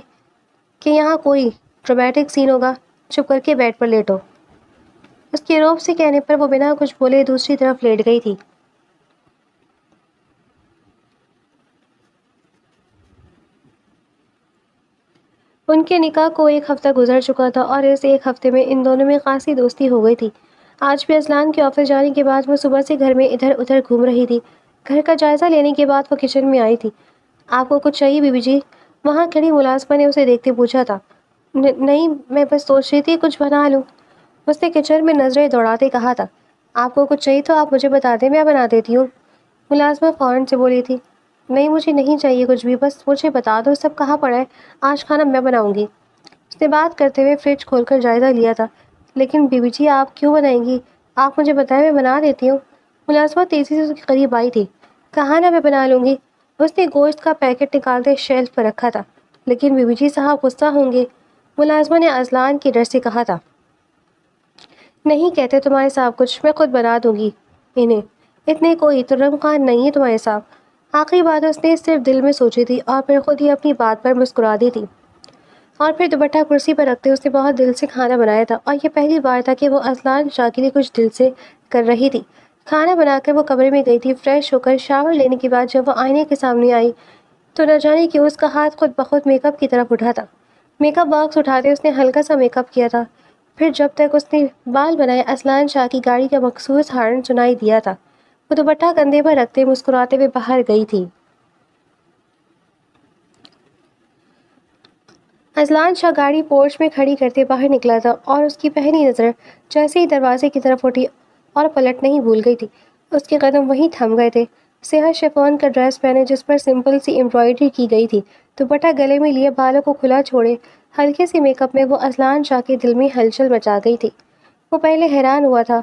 کہ یہاں کوئی ڈرامیٹک سین ہوگا، چپ کر کے بیڈ پر لیٹو۔ اس کے روب سے کہنے پر وہ بنا کچھ بولے دوسری طرف لیٹ گئی تھی۔ ان کے نکاح کو 1 ہفتہ گزر چکا تھا اور اس 1 ہفتے میں ان دونوں میں خاصی دوستی ہو گئی تھی۔ آج بھی اذلان کے آفس جانے کے بعد وہ صبح سے گھر میں ادھر ادھر گھوم رہی تھی۔ گھر کا جائزہ لینے کے بعد وہ کچن میں آئی تھی۔ آپ کو کچھ چاہیے بی بی جی؟ وہاں کھڑی ملازمہ نے اسے دیکھتے پوچھا تھا۔ نہیں، میں بس سوچ رہی تھی کچھ بنا لوں، اس نے کچن میں نظریں دوڑاتے کہا تھا۔ آپ کو کچھ چاہیے تو آپ مجھے بتا دیں، میں بنا دیتی ہوں، ملازمہ فوراً سے بولی تھی۔ نہیں، مجھے نہیں چاہیے کچھ بھی، بس مجھے بتا دو سب کہاں پڑا ہے، آج کھانا میں بناؤں گی۔ اس نے بات کرتے ہوئے فریج کھول کر جائزہ لیا تھا۔ لیکن بی بی جی آپ کیوں بنائیں گی؟ آپ مجھے بتائیں، میں بنا دیتی ہوں۔ ملازمہ تیزی سے اس کے قریب آئی تھی۔ کہا نا میں بنا لوں گی۔ اس نے گوشت کا پیکٹ نکالتے شیلف پر رکھا تھا۔ لیکن بی بی جی صاحب غصہ ہوں گے، ملازمہ نے اذلان کے ڈر سے کہا تھا۔ نہیں کہتے تمہارے صاحب کچھ، میں خود بنا دوں گی انہیں، اتنے کوئی ترم خان نہیں ہے تمہارے صاحب۔ آخری بات اس نے صرف دل میں سوچی تھی اور پھر خود ہی اپنی بات پر مسکرا دی تھی۔ اور پھر دوپٹہ کرسی پر رکھتے اس نے بہت دل سے کھانا بنایا تھا اور یہ پہلی بار تھا کہ وہ اذلان شاہ کے لیے کچھ دل سے کر رہی تھی۔ کھانا بنا کر وہ کمرے میں گئی تھی۔ فریش ہو کر شاور لینے کے بعد جب وہ آئینے کے سامنے آئی تو نہ جانے کہ اس کا ہاتھ خود بخود میک اپ کی طرف اٹھا تھا۔ میک اپ باکس اٹھاتے اس نے ہلکا سا میک اپ کیا تھا۔ پھر جب تک اس نے بال بنائے اذلان شاہ کی گاڑی کا مخصوص ہارن سنائی دیا تھا۔ وہ دوپٹہ کندھے پر رکھتے مسکراتے ہوئے باہر گئی تھی۔ اذلان شاہ گاڑی پورچ میں کھڑی کرتے باہر نکلا تھا اور اس کی پہلی نظر جیسے ہی دروازے کی طرف اٹھی اور پلٹ نہیں بھول گئی تھی، اس کے قدم وہیں تھم گئے تھے۔ سیاہ شفون کا ڈریس پہنے جس پر سمپل سی امبرائڈری کی گئی تھی، دوپٹہ گلے میں لیے بالوں کو کھلا چھوڑے ہلکے سے میک اپ میں وہ اذلان شاہ کے دل میں ہلچل مچا گئی تھی۔ وہ پہلے حیران ہوا تھا،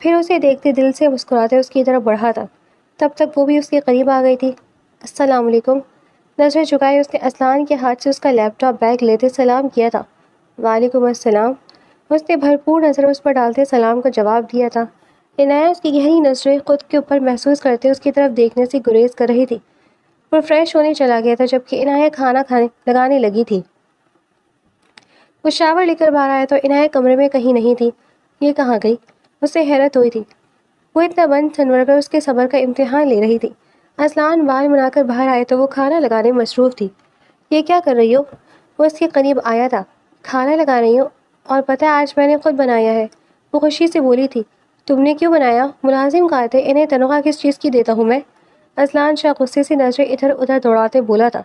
پھر اسے دیکھتے دل سے مسکراتے اس کی طرف بڑھا تھا۔ تب تک وہ بھی اس کے قریب آ گئی تھی۔ السلام علیکم، نظریں جھکائے اس نے اذلان کے ہاتھ سے اس کا لیپ ٹاپ بیگ لیتے سلام کیا تھا۔ وعلیکم السلام، اس نے بھرپور نظر اس پر ڈالتے سلام کا جواب دیا تھا۔ عنایہ اس کی گہری نظریں خود کے اوپر محسوس کرتے اس کی طرف دیکھنے سے گریز کر رہی تھی۔ وہ فریش ہونے چلا گیا تھا جبکہ عنایہ کھانا لگانے لگی تھی۔ وہ شاور لے کر باہر آیا تو عنایہ کمرے میں کہیں نہیں تھی۔ یہ کہاں گئی؟ اسے حیرت ہوئی تھی۔ وہ اتنا بند سنور کر اس کے صبر کا امتحان لے رہی تھی۔ اذلان بال بنا کر باہر آئے تو وہ کھانا لگانے میں مصروف تھی۔ یہ کیا کر رہی ہو؟ وہ اس کے قریب آیا تھا۔ کھانا لگا رہی ہوں، اور پتہ ہے آج میں نے خود بنایا ہے، وہ خوشی سے بولی تھی۔ تم نے کیوں بنایا؟ ملازم کہا تھے، انہیں تنخواہ کس چیز کی دیتا ہوں میں؟ اذلان شاہ غصے سے نظریں ادھر ادھر دوڑاتے بولا تھا۔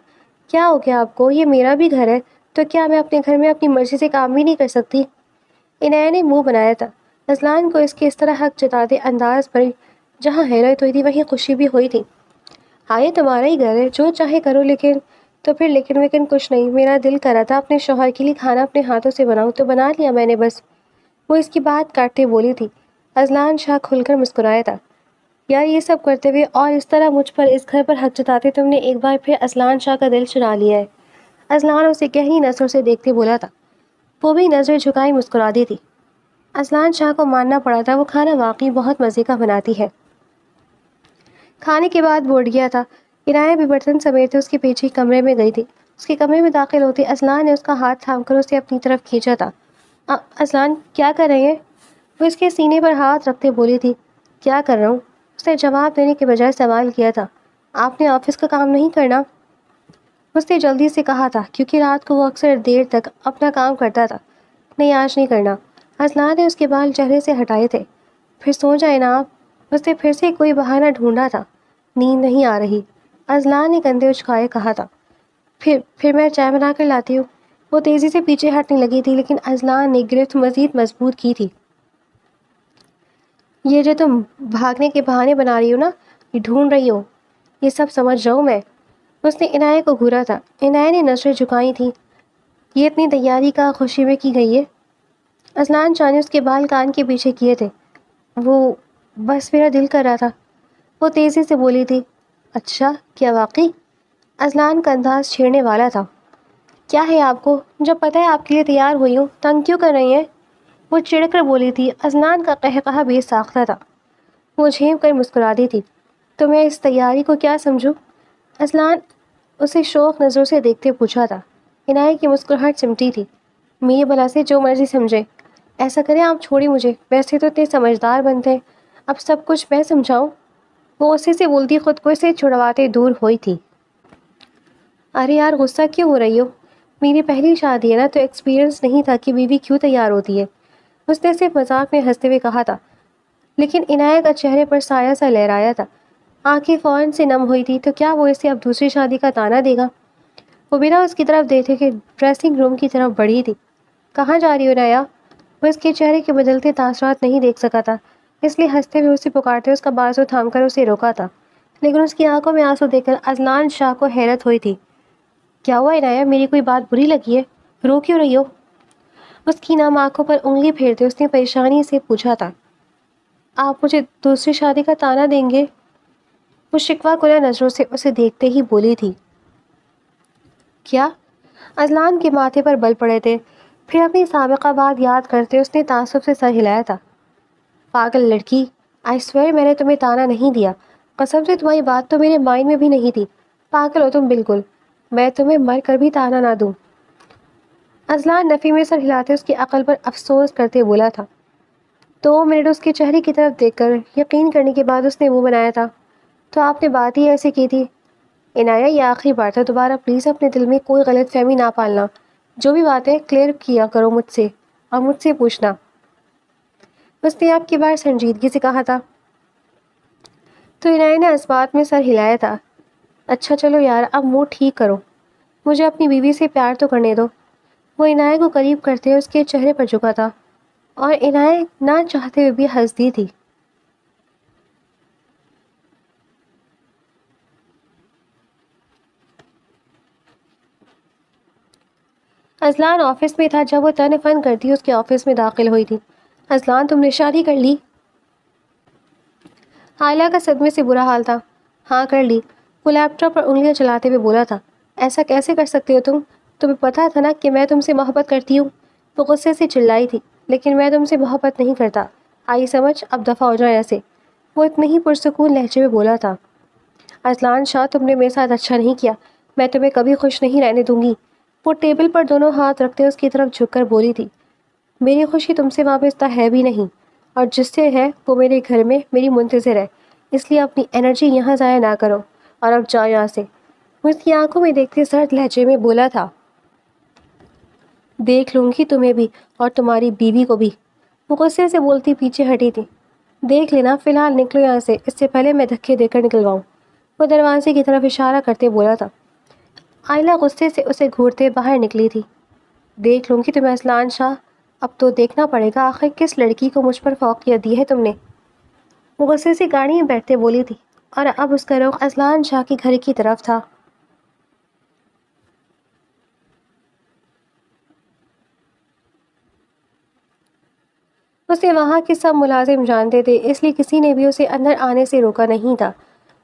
کیا ہو گیا آپ کو؟ یہ میرا بھی گھر ہے، تو کیا میں اپنے گھر میں اپنی مرضی سے کام بھی نہیں کر سکتی؟ عنایہ نے منہ بنایا تھا۔ اذلان کو اس کے اس طرح حق جتاتے انداز پر جہاں حیرت ہوئی تھی وہیں خوشی بھی ہوئی تھی۔ ہاں یہ تمہارا ہی گھر ہے، جو چاہے کرو، لیکن تو پھر لیکن کچھ نہیں، میرا دل کر رہا تھا اپنے شوہر کے لیے کھانا اپنے ہاتھوں سے بناؤں تو بنا لیا میں نے بس، وہ اس کی بات کاٹتے بولی تھی۔ اذلان شاہ کھل کر مسکرایا تھا۔ یار یہ سب کرتے ہوئے اور اس طرح مجھ پر اس گھر پر حق جتاتے تم نے ایک بار پھر اذلان شاہ کا دل چرا لیا ہے، اذلان اسے گہری نظروں سے دیکھتے بولا تھا۔ وہ بھی نظریں جھکائی مسکرا دی تھی۔ اذلان شاہ کو ماننا پڑا تھا، وہ کھانا واقعی بہت مزے کا بناتی ہے۔ کھانے کے بعد بوٹ گیا تھا۔ عنایہ بھی برتن سمیٹتے اس کے پیچھے کمرے میں گئی تھی۔ اس کے کمرے میں داخل ہوتی اذلان نے اس کا ہاتھ تھام کر اسے اپنی طرف کھینچا تھا۔ اذلان کیا کر رہے ہیں؟ وہ اس کے سینے پر ہاتھ رکھتے بولی تھی۔ کیا کر رہا ہوں؟ اس نے جواب دینے کے بجائے سوال کیا تھا۔ آپ نے آفس کا کام نہیں کرنا؟ اس نے جلدی سے کہا تھا کیونکہ رات کو وہ اکثر دیر تک اپنا کام کرتا تھا۔ نہیں آج نہیں کرنا۔ اذلان نے اس کے بال چہرے سے ہٹائے تھے۔ پھر سو جائیں نا آپ، اس نے پھر سے کوئی بہانہ ڈھونڈا تھا۔ نیند نہیں آ رہی، اذلان نے کندھے اچکائے کہا تھا۔ پھر میں چائے بنا کر لاتی ہوں۔ وہ تیزی سے پیچھے ہٹنے لگی تھی لیکن اذلان نے گرفت مزید مضبوط کی تھی۔ یہ جو تم بھاگنے کے بہانے بنا رہی ہو نا، یہ ڈھونڈ رہی ہو، یہ سب سمجھ رہا ہوں میں۔ اس نے عنایہ کو گھورا تھا۔ عنایہ نے نظریں جھکائی تھیں۔ یہ اتنی تیاری کا خوشی میں کی گئی ہے؟ اذلان شاہ نے اس کے بال کان کے پیچھے کیے تھے۔ وہ بس میرا دل کر رہا تھا، وہ تیزی سے بولی تھی۔ اچھا کیا واقعی؟ اذلان کا انداز چھیڑنے والا تھا۔ کیا ہے آپ کو؟ جب پتہ ہے آپ کے لیے تیار ہوئی ہوں، تنگ کیوں کر رہی ہیں؟ وہ چڑھ کر بولی تھی۔ اذلان کا قہقہہ بے ساختہ تھا۔ وہ جھیم کر مسکرا دی تھی۔ تو میں اس تیاری کو کیا سمجھوں؟ اذلان اسے شوق نظروں سے دیکھتے پوچھا تھا۔ عنایت کی مسکراہٹ چمٹی تھی. میری بلا سے جو مرضی سمجھے. ایسا کریں آپ چھوڑی مجھے، ویسے تو اتنے سمجھدار بنتے ہیں، اب سب کچھ میں سمجھاؤں. وہ غصے سے بولتی خود کو اسے چھڑواتے دور ہوئی تھی. ارے یار غصہ کیوں ہو رہی ہو؟ میری پہلی شادی ہے نا، تو ایکسپیرینس نہیں تھا کہ بیوی کیوں تیار ہوتی ہے. اس نے صرف مذاق میں ہنستے ہوئے کہا تھا. لیکن عنایت کا چہرے پر سایہ سا لہرایا تھا. آنکھیں فوراً سے نم ہوئی تھی. تو کیا وہ اسے اب دوسری شادی کا طعنہ دے گا؟ وہ بنا اس کی طرف دیکھے کہ ڈریسنگ روم کی طرف بڑھی تھی. کہاں جا رہی ہو عنایت؟ وہ اس کے چہرے کے بدلتے تاثرات نہیں دیکھ سکا تھا، اس لیے ہنستے ہوئے اسے پکارتے اس کا بازو تھام کر اسے روکا تھا. لیکن اس کی آنکھوں میں آنسو دیکھ کر اذلان شاہ کو حیرت ہوئی تھی. کیا ہوا عنایت؟ میری کوئی بات بری لگی ہے؟ رو کیوں رہی ہو؟ اس کی نام آنکھوں پر انگلی پھیرتے اس نے پریشانی سے پوچھا تھا. آپ مجھے دوسری شادی کا طعنہ دیں گے؟ وہ شکوہ کنہ نظروں سے اسے دیکھتے ہی بولی تھی. کیا؟ اذلان کے ماتھے پر بل پڑے تھے. پھر اپنی سابقہ بات یاد کرتے اس نے تعصب سے سر ہلایا تھا. پاگل لڑکی، آئی سویئر میں نے تمہیں طعنہ نہیں دیا. قسم سے تمہاری بات تو میرے مائنڈ میں بھی نہیں تھی. پاگل ہو تم بالکل. میں تمہیں مر کر بھی طعنہ نہ دوں. اذلان نفی میں سر ہلاتے اس کی عقل پر افسوس کرتے بولا تھا. 2 منٹ اس کے چہرے کی طرف دیکھ کر یقین کرنے کے بعد اس نے منہ بنایا تھا. تو آپ نے بات ہی ایسے کی تھی. عنایت یہ آخری بار تھا، دوبارہ پلیز اپنے دل میں کوئی غلط فہمی نہ پالنا. جو بھی بات ہے کلیئر کیا کرو مجھ سے، اور مجھ سے پوچھنا. اس نے آپ کی بار سنجیدگی سے کہا تھا. تو عنایت نے اس بات میں سر ہلایا تھا. اچھا چلو یار، اب موڈ ٹھیک کرو، مجھے اپنی بیوی سے پیار تو کرنے دو. وہ عنایت کو قریب کرتے اس کے چہرے پر جھکا تھا، اور عنایت نہ چاہتے ہوئے بھی ہنس دی تھی. اذلان آفس میں تھا جب وہ تن فن کرتی اس کے آفس میں داخل ہوئی تھی. اذلان تم نے شادی کر لی؟ عائلہ کا صدمے سے برا حال تھا. ہاں کر لی. وہ لیپ ٹاپ پر انگلیاں چلاتے ہوئے بولا تھا. ایسا کیسے کر سکتے ہو تم؟ تمہیں پتا تھا نا کہ میں تم سے محبت کرتی ہوں. وہ غصے سے چلائی تھی. لیکن میں تم سے محبت نہیں کرتا. آئی سمجھ، اب دفعہ ہو جائے ایسے. وہ اتنے ہی پرسکون لہجے میں بولا تھا. اذلان شاہ تم نے میرے ساتھ اچھا نہیں کیا، میں تمہیں کبھی خوش نہیں رہنے دوں گی. وہ ٹیبل پر دونوں ہاتھ رکھتے اس کی طرف جھک کر بولی تھی. میری خوشی تم سے وابستہ ہے بھی نہیں، اور جس سے ہے وہ میرے گھر میں میری منتظر ہے، اس لیے اپنی انرجی یہاں ضائع نہ کرو، اور اب جاؤ یہاں سے. وہ اس کی آنکھوں میں دیکھتے سرد لہجے میں بولا تھا. دیکھ لوں گی تمہیں بھی اور تمہاری بیوی کو بھی. وہ غصے سے بولتی پیچھے ہٹی تھی. دیکھ لینا، فی الحال نکلو یہاں سے، اس سے پہلے میں دھکے دے کر نکلواؤں. وہ دروازے کی طرف اشارہ کرتے بولا تھا. عائلہ غصے سے اسے گھورتے باہر نکلی تھی. دیکھ لوں گی تمہیں اذلان شاہ، اب تو دیکھنا پڑے گا آخر کس لڑکی کو مجھ پر فوقیت دی ہے تم نے. وہ غصے سے گاڑی میں بیٹھتے بولی تھی، اور اب اس کا رخ اذلان شاہ کے گھر کی طرف تھا. اسے وہاں کے سب ملازم جانتے تھے، اس لیے کسی نے بھی اسے اندر آنے سے روکا نہیں تھا.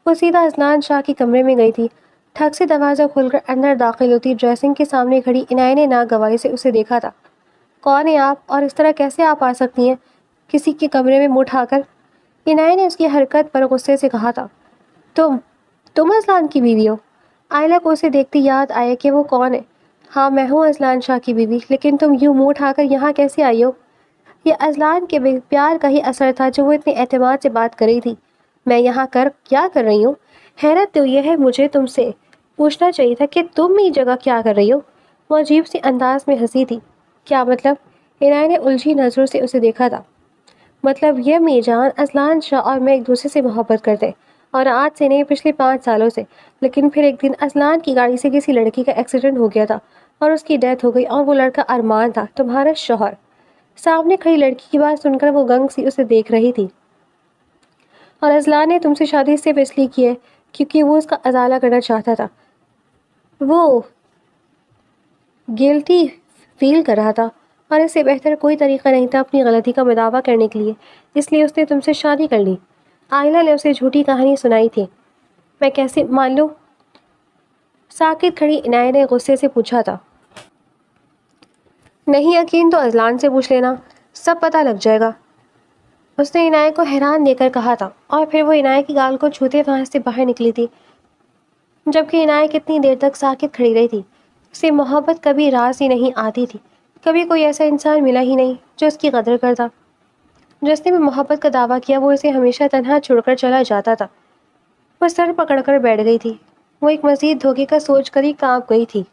وہ سیدھا اذلان شاہ کے کمرے میں گئی تھی. ٹھگ سے دروازہ کھول کر اندر داخل ہوتی ڈریسنگ کے سامنے کھڑی عنایت نے ناگواری سے اسے دیکھا تھا. کون ہیں آپ، اور اس طرح کیسے آپ آ سکتی ہیں کسی کے کمرے میں منہ اٹھا کر؟ عنایت نے اس کی حرکت پر غصے سے کہا تھا. تم اذلان کی بیوی ہو؟ عائلہ کو اسے دیکھتی یاد آیا کہ وہ کون ہے. ہاں میں ہوں اذلان شاہ کی بیوی، لیکن تم یوں منہ اٹھا کر یہاں کیسے آئی ہو؟ یہ اذلان کے پیار کا ہی اثر تھا جو وہ اتنے اعتماد سے بات کر رہی تھی. میں یہاں کیا کر رہی ہوں؟ حیرت تو یہ ہے، مجھے تم سے پوچھنا چاہیے تھا کہ تم یہ جگہ کیا کر رہی ہو. وہ عجیب سی انداز میں ہنسی تھی. کیا مطلب؟ عنایت نے الجھی نظروں سے اسے دیکھا تھا. مطلب یہ می جان، اذلان شاہ اور میں ایک دوسرے سے محبت کرتے، اور آج سے نہیں پچھلے 5 سالوں سے. لیکن پھر ایک دن اذلان کی گاڑی سے کسی لڑکی کا ایکسیڈنٹ ہو گیا تھا اور اس کی ڈیتھ ہو گئی، اور وہ لڑکا ارمان تھا، تمہارا شوہر. سامنے کھڑی لڑکی کی بات سن کر وہ گنگ سی اسے دیکھ رہی تھی. اور اذلان نے تم سے شادی صرف اس لیے کی ہے کیونکہ وہ اس کا ازالہ کرنا چاہتا تھا. وہ گلٹی فیل کر رہا تھا، اور اس سے بہتر کوئی طریقہ نہیں تھا اپنی غلطی کا مداوع کرنے کے لیے، اس لیے اس نے تم سے شادی کر لی. عائلہ نے اسے جھوٹی کہانی سنائی تھی. میں کیسے مان لوں؟ ساکت کھڑی عنایت نے غصے سے پوچھا تھا. نہیں یقین تو اذلان سے پوچھ لینا، سب پتہ لگ جائے گا. اس نے عنایت کو حیران دے کر کہا تھا، اور پھر وہ عنایت کی گال کو چھوتے وہاں سے باہر نکلی تھی، جبکہ عنایت کتنی دیر تک ساکت کھڑی رہی تھی. اسے محبت کبھی راز ہی نہیں آتی تھی، کبھی کوئی ایسا انسان ملا ہی نہیں جو اس کی قدر کرتا۔ جس نے بھی محبت کا دعویٰ کیا وہ اسے ہمیشہ تنہا چھوڑ کر چلا جاتا تھا۔ وہ سر پکڑ کر بیٹھ گئی تھی، وہ ایک مزید دھوکے کا سوچ کر ہی کانپ گئی تھی۔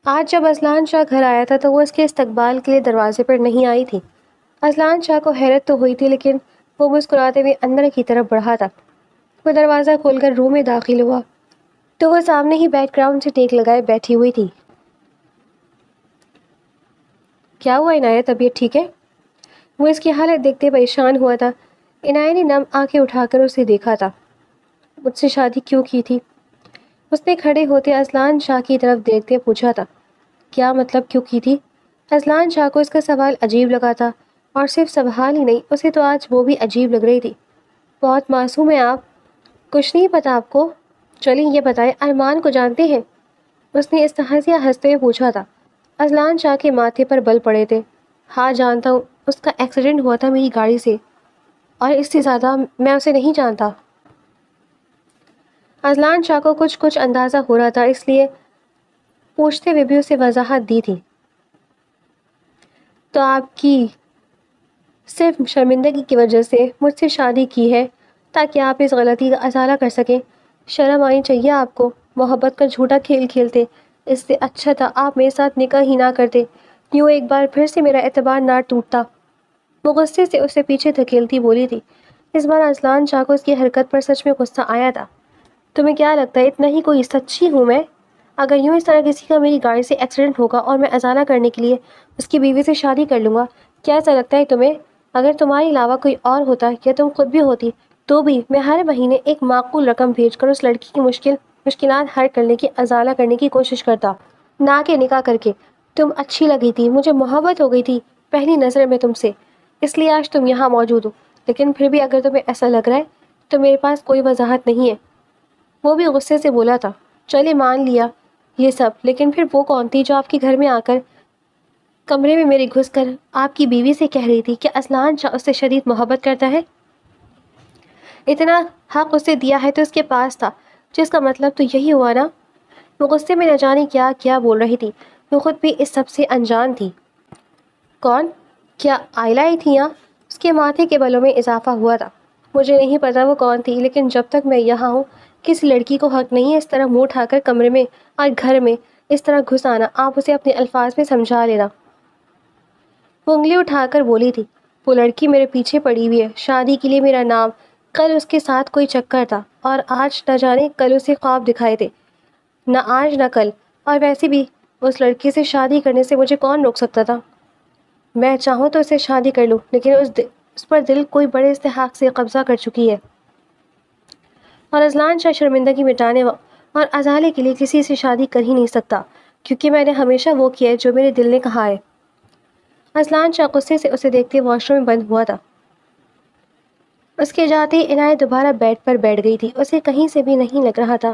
آج جب اذلان شاہ گھر آیا تھا تو وہ اس کے استقبال کے لیے دروازے پر نہیں آئی تھی۔ اذلان شاہ کو حیرت تو ہوئی تھی، لیکن وہ مسکراتے ہوئے اندر کی طرف بڑھا تھا۔ وہ دروازہ کھول کر روم میں داخل ہوا تو وہ سامنے ہی بیک گراؤنڈ سے ٹیک لگائے بیٹھی ہوئی تھی۔ کیا ہوا عنایت، طبیعت ٹھیک ہے؟ وہ اس کی حالت دیکھتے پریشان ہوا تھا۔ عنایت نے نم آنکھیں اٹھا کر اسے دیکھا تھا۔ مجھ سے شادی کیوں کی تھی؟ اس نے کھڑے ہوتے اذلان شاہ کی طرف دیکھتے پوچھا تھا۔ کیا مطلب کیوں کی تھی؟ اذلان شاہ کو اس کا سوال عجیب لگا تھا، اور صرف سوال ہی نہیں، اسے تو آج وہ بھی عجیب لگ رہی تھی۔ بہت معصوم ہیں آپ، کچھ نہیں پتا آپ کو؟ چلیں یہ بتائیں، ارمان کو جانتے ہیں؟ اس نے استحضیہ ہنستے ہوئے پوچھا تھا۔ اذلان شاہ کے ماتھے پر بل پڑے تھے۔ ہاں جانتا ہوں، اس کا ایکسیڈنٹ ہوا تھا میری گاڑی سے، اور اس سے زیادہ میں اسے نہیں جانتا۔ اذلان شاہ کو کچھ اندازہ ہو رہا تھا، اس لیے پوچھتے ہوئے بھی اسے وضاحت دی تھی۔ تو آپ کی صرف شرمندگی کی وجہ سے مجھ سے شادی کی ہے تاکہ آپ اس غلطی کا ازالہ کر سکیں؟ شرم آنی چاہیے آپ کو، محبت کا جھوٹا کھیل کھیلتے، اس سے اچھا تھا آپ میرے ساتھ نکاح ہی نہ کرتے، یوں ایک بار پھر سے میرا اعتبار نہ ٹوٹتا۔ وہ غصے سے اسے پیچھے دھکیلتی بولی تھی۔ اس بار اذلان شاہ کو اس کی حرکت پر سچ میں غصہ آیا تھا۔ تمہیں کیا لگتا ہے اتنا ہی کوئی سچی ہوں میں؟ اگر یوں اس طرح کسی کا میری گاڑی سے ایکسیڈنٹ ہوگا اور میں ازالہ کرنے کے لیے اس کی بیوی سے شادی کر لوں گا، کیا ایسا لگتا ہے تمہیں؟ اگر تمہارے علاوہ کوئی اور ہوتا یا تم خود بھی ہوتی تو بھی میں ہر مہینے ایک معقول رقم بھیج کر اس لڑکی کی مشکلات حل کرنے کی ازالہ کرنے کی کوشش کرتا، نہ کہ نکاح کر کے۔ تم اچھی لگی تھی، مجھے محبت ہو گئی تھی پہلی نظر میں تم سے، اس لیے آج تم یہاں موجود ہو، لیکن پھر بھی اگر تمہیں ایسا لگ رہا ہے تو میرے پاس کوئی وضاحت نہیں ہے۔ وہ بھی غصے سے بولا تھا۔ چلے مان لیا یہ سب، لیکن پھر وہ کون تھی جو آپ کے گھر میں آ کر کمرے میں میرے گھس کر آپ کی بیوی سے کہہ رہی تھی کہ اذلان شاہ اس سے شدید محبت کرتا ہے؟ اتنا حق اسے دیا ہے تو اس کے پاس تھا، جس کا مطلب تو یہی ہوا نا۔ وہ غصے میں نہ جانے کیا کیا بول رہی تھی، وہ خود بھی اس سب سے انجان تھی۔ کون؟ کیا آئلہ ہی تھی یہاں؟ اس کے ماتھے کے بالوں میں اضافہ ہوا تھا۔ مجھے نہیں پتا وہ کون تھی، لیکن جب تک میں یہاں ہوں کسی لڑکی کو حق نہیں ہے اس طرح منہ اٹھا کر کمرے میں اور گھر میں اس طرح گھس آنا۔ آپ اسے اپنے الفاظ میں سمجھا لینا۔ وہ انگلی اٹھا کر بولی تھی۔ وہ لڑکی میرے پیچھے پڑی ہوئی ہے، شادی کے لیے میرا نام، کل اس کے ساتھ کوئی چکر تھا، اور آج نہ جانے کل اسے خواب دکھائے تھے، نہ آج نہ کل، اور ویسے بھی اس لڑکی سے شادی کرنے سے مجھے کون روک سکتا تھا؟ میں چاہوں تو اسے شادی کر لوں، لیکن اس پر دل کوئی بڑے استحقاق سے قبضہ کر چکی ہے، اور اذلان شاہ شرمندگی مٹانے اور ازالے کے لیے کسی سے شادی کر ہی نہیں سکتا، کیونکہ میں نے ہمیشہ وہ کیا ہے جو میرے دل نے کہا ہے۔ اذلان شاہ غصے سے اسے دیکھتے واش روم میں بند ہوا تھا۔ اس کے جاتے ہی عنایت دوبارہ بیڈ پر بیٹھ گئی تھی۔ اسے کہیں سے بھی نہیں لگ رہا تھا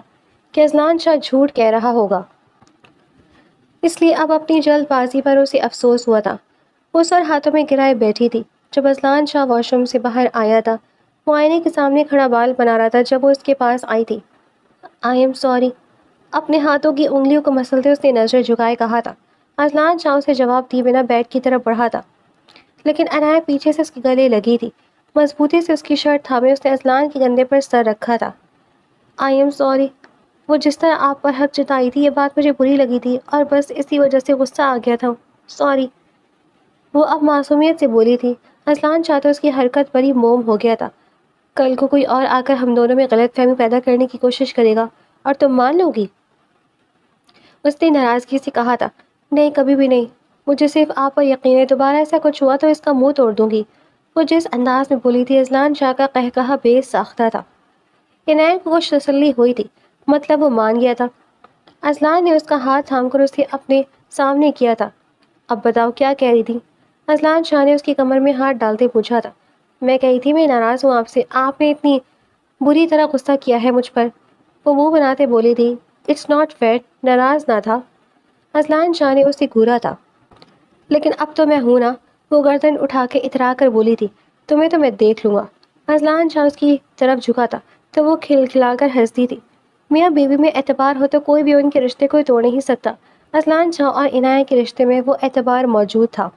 کہ اذلان شاہ جھوٹ کہہ رہا ہوگا، اس لیے اب اپنی جلد بازی پر اسے افسوس ہوا تھا۔ وہ سر ہاتھوں میں گرائے بیٹھی تھی جب اذلان شاہ واش روم سے باہر آیا تھا۔ وہ آئینے کے سامنے کھڑا بال بنا رہا تھا جب وہ اس کے پاس آئی تھی۔ آئی ایم سوری، اپنے ہاتھوں کی انگلیوں کو مسلتے اس نے نظر جھکائے کہا تھا۔ اذلان شاہ اسے جواب دیے بنا بیڈ کی طرف بڑھا تھا، لیکن عنایت پیچھے سے اس کے گلے لگی تھی۔ مضبوطی سے اس کی شرٹ تھامے اس نے اذلان کے کندھے پر سر رکھا تھا۔ آئی ایم سوری، وہ جس طرح آپ پر حق جتائی تھی یہ بات مجھے بری لگی تھی، اور بس اسی وجہ سے غصہ آ گیا تھا، سوری۔ وہ اب معصومیت سے بولی تھی۔ اذلان شاہ تو اس کی حرکت پر ہی موم ہو گیا تھا۔ کل کو کوئی اور آ کر ہم دونوں میں غلط فہمی پیدا کرنے کی کوشش کرے گا اور تم مان لو گی؟ اس نے ناراضگی سے کہا تھا۔ نہیں، کبھی بھی نہیں، مجھے صرف آپ پر یقین ہے، دوبارہ ایسا کچھ ہوا تو اس کا منہ توڑ دوں گی۔ وہ جس انداز میں بولی تھی اذلان شاہ کا قہقہہ بے ساختہ تھا۔ عنایت کو کچھ تسلی ہوئی تھی، مطلب وہ مان گیا تھا۔ اذلان نے اس کا ہاتھ تھام کر اسے اپنے سامنے کیا تھا۔ اب بتاؤ کیا کہہ رہی تھی؟ اذلان شاہ نے اس کی کمر میں ہاتھ ڈالتے پوچھا تھا۔ میں کہی تھی میں ناراض ہوں آپ سے، آپ نے اتنی بری طرح غصہ کیا ہے مجھ پر۔ وہ منہ بناتے بولی تھی۔ اٹس ناٹ فیئر، ناراض نہ تھا۔ اذلان شاہ نے اسے گھورا تھا۔ لیکن اب تو میں ہوں نا، وہ گردن اٹھا کے اترا کر بولی تھی۔ تمہیں تو میں دیکھ لوں گا، اذلان شاہ اس کی طرف جھکا تھا تو وہ کھلکھلا کر ہنستی تھی۔ میاں بیوی میں اعتبار ہو تو کوئی بھی ان کے رشتے کو توڑ نہیں سکتا۔ اذلان شاہ اور عنایہ کے رشتے میں وہ اعتبار موجود تھا۔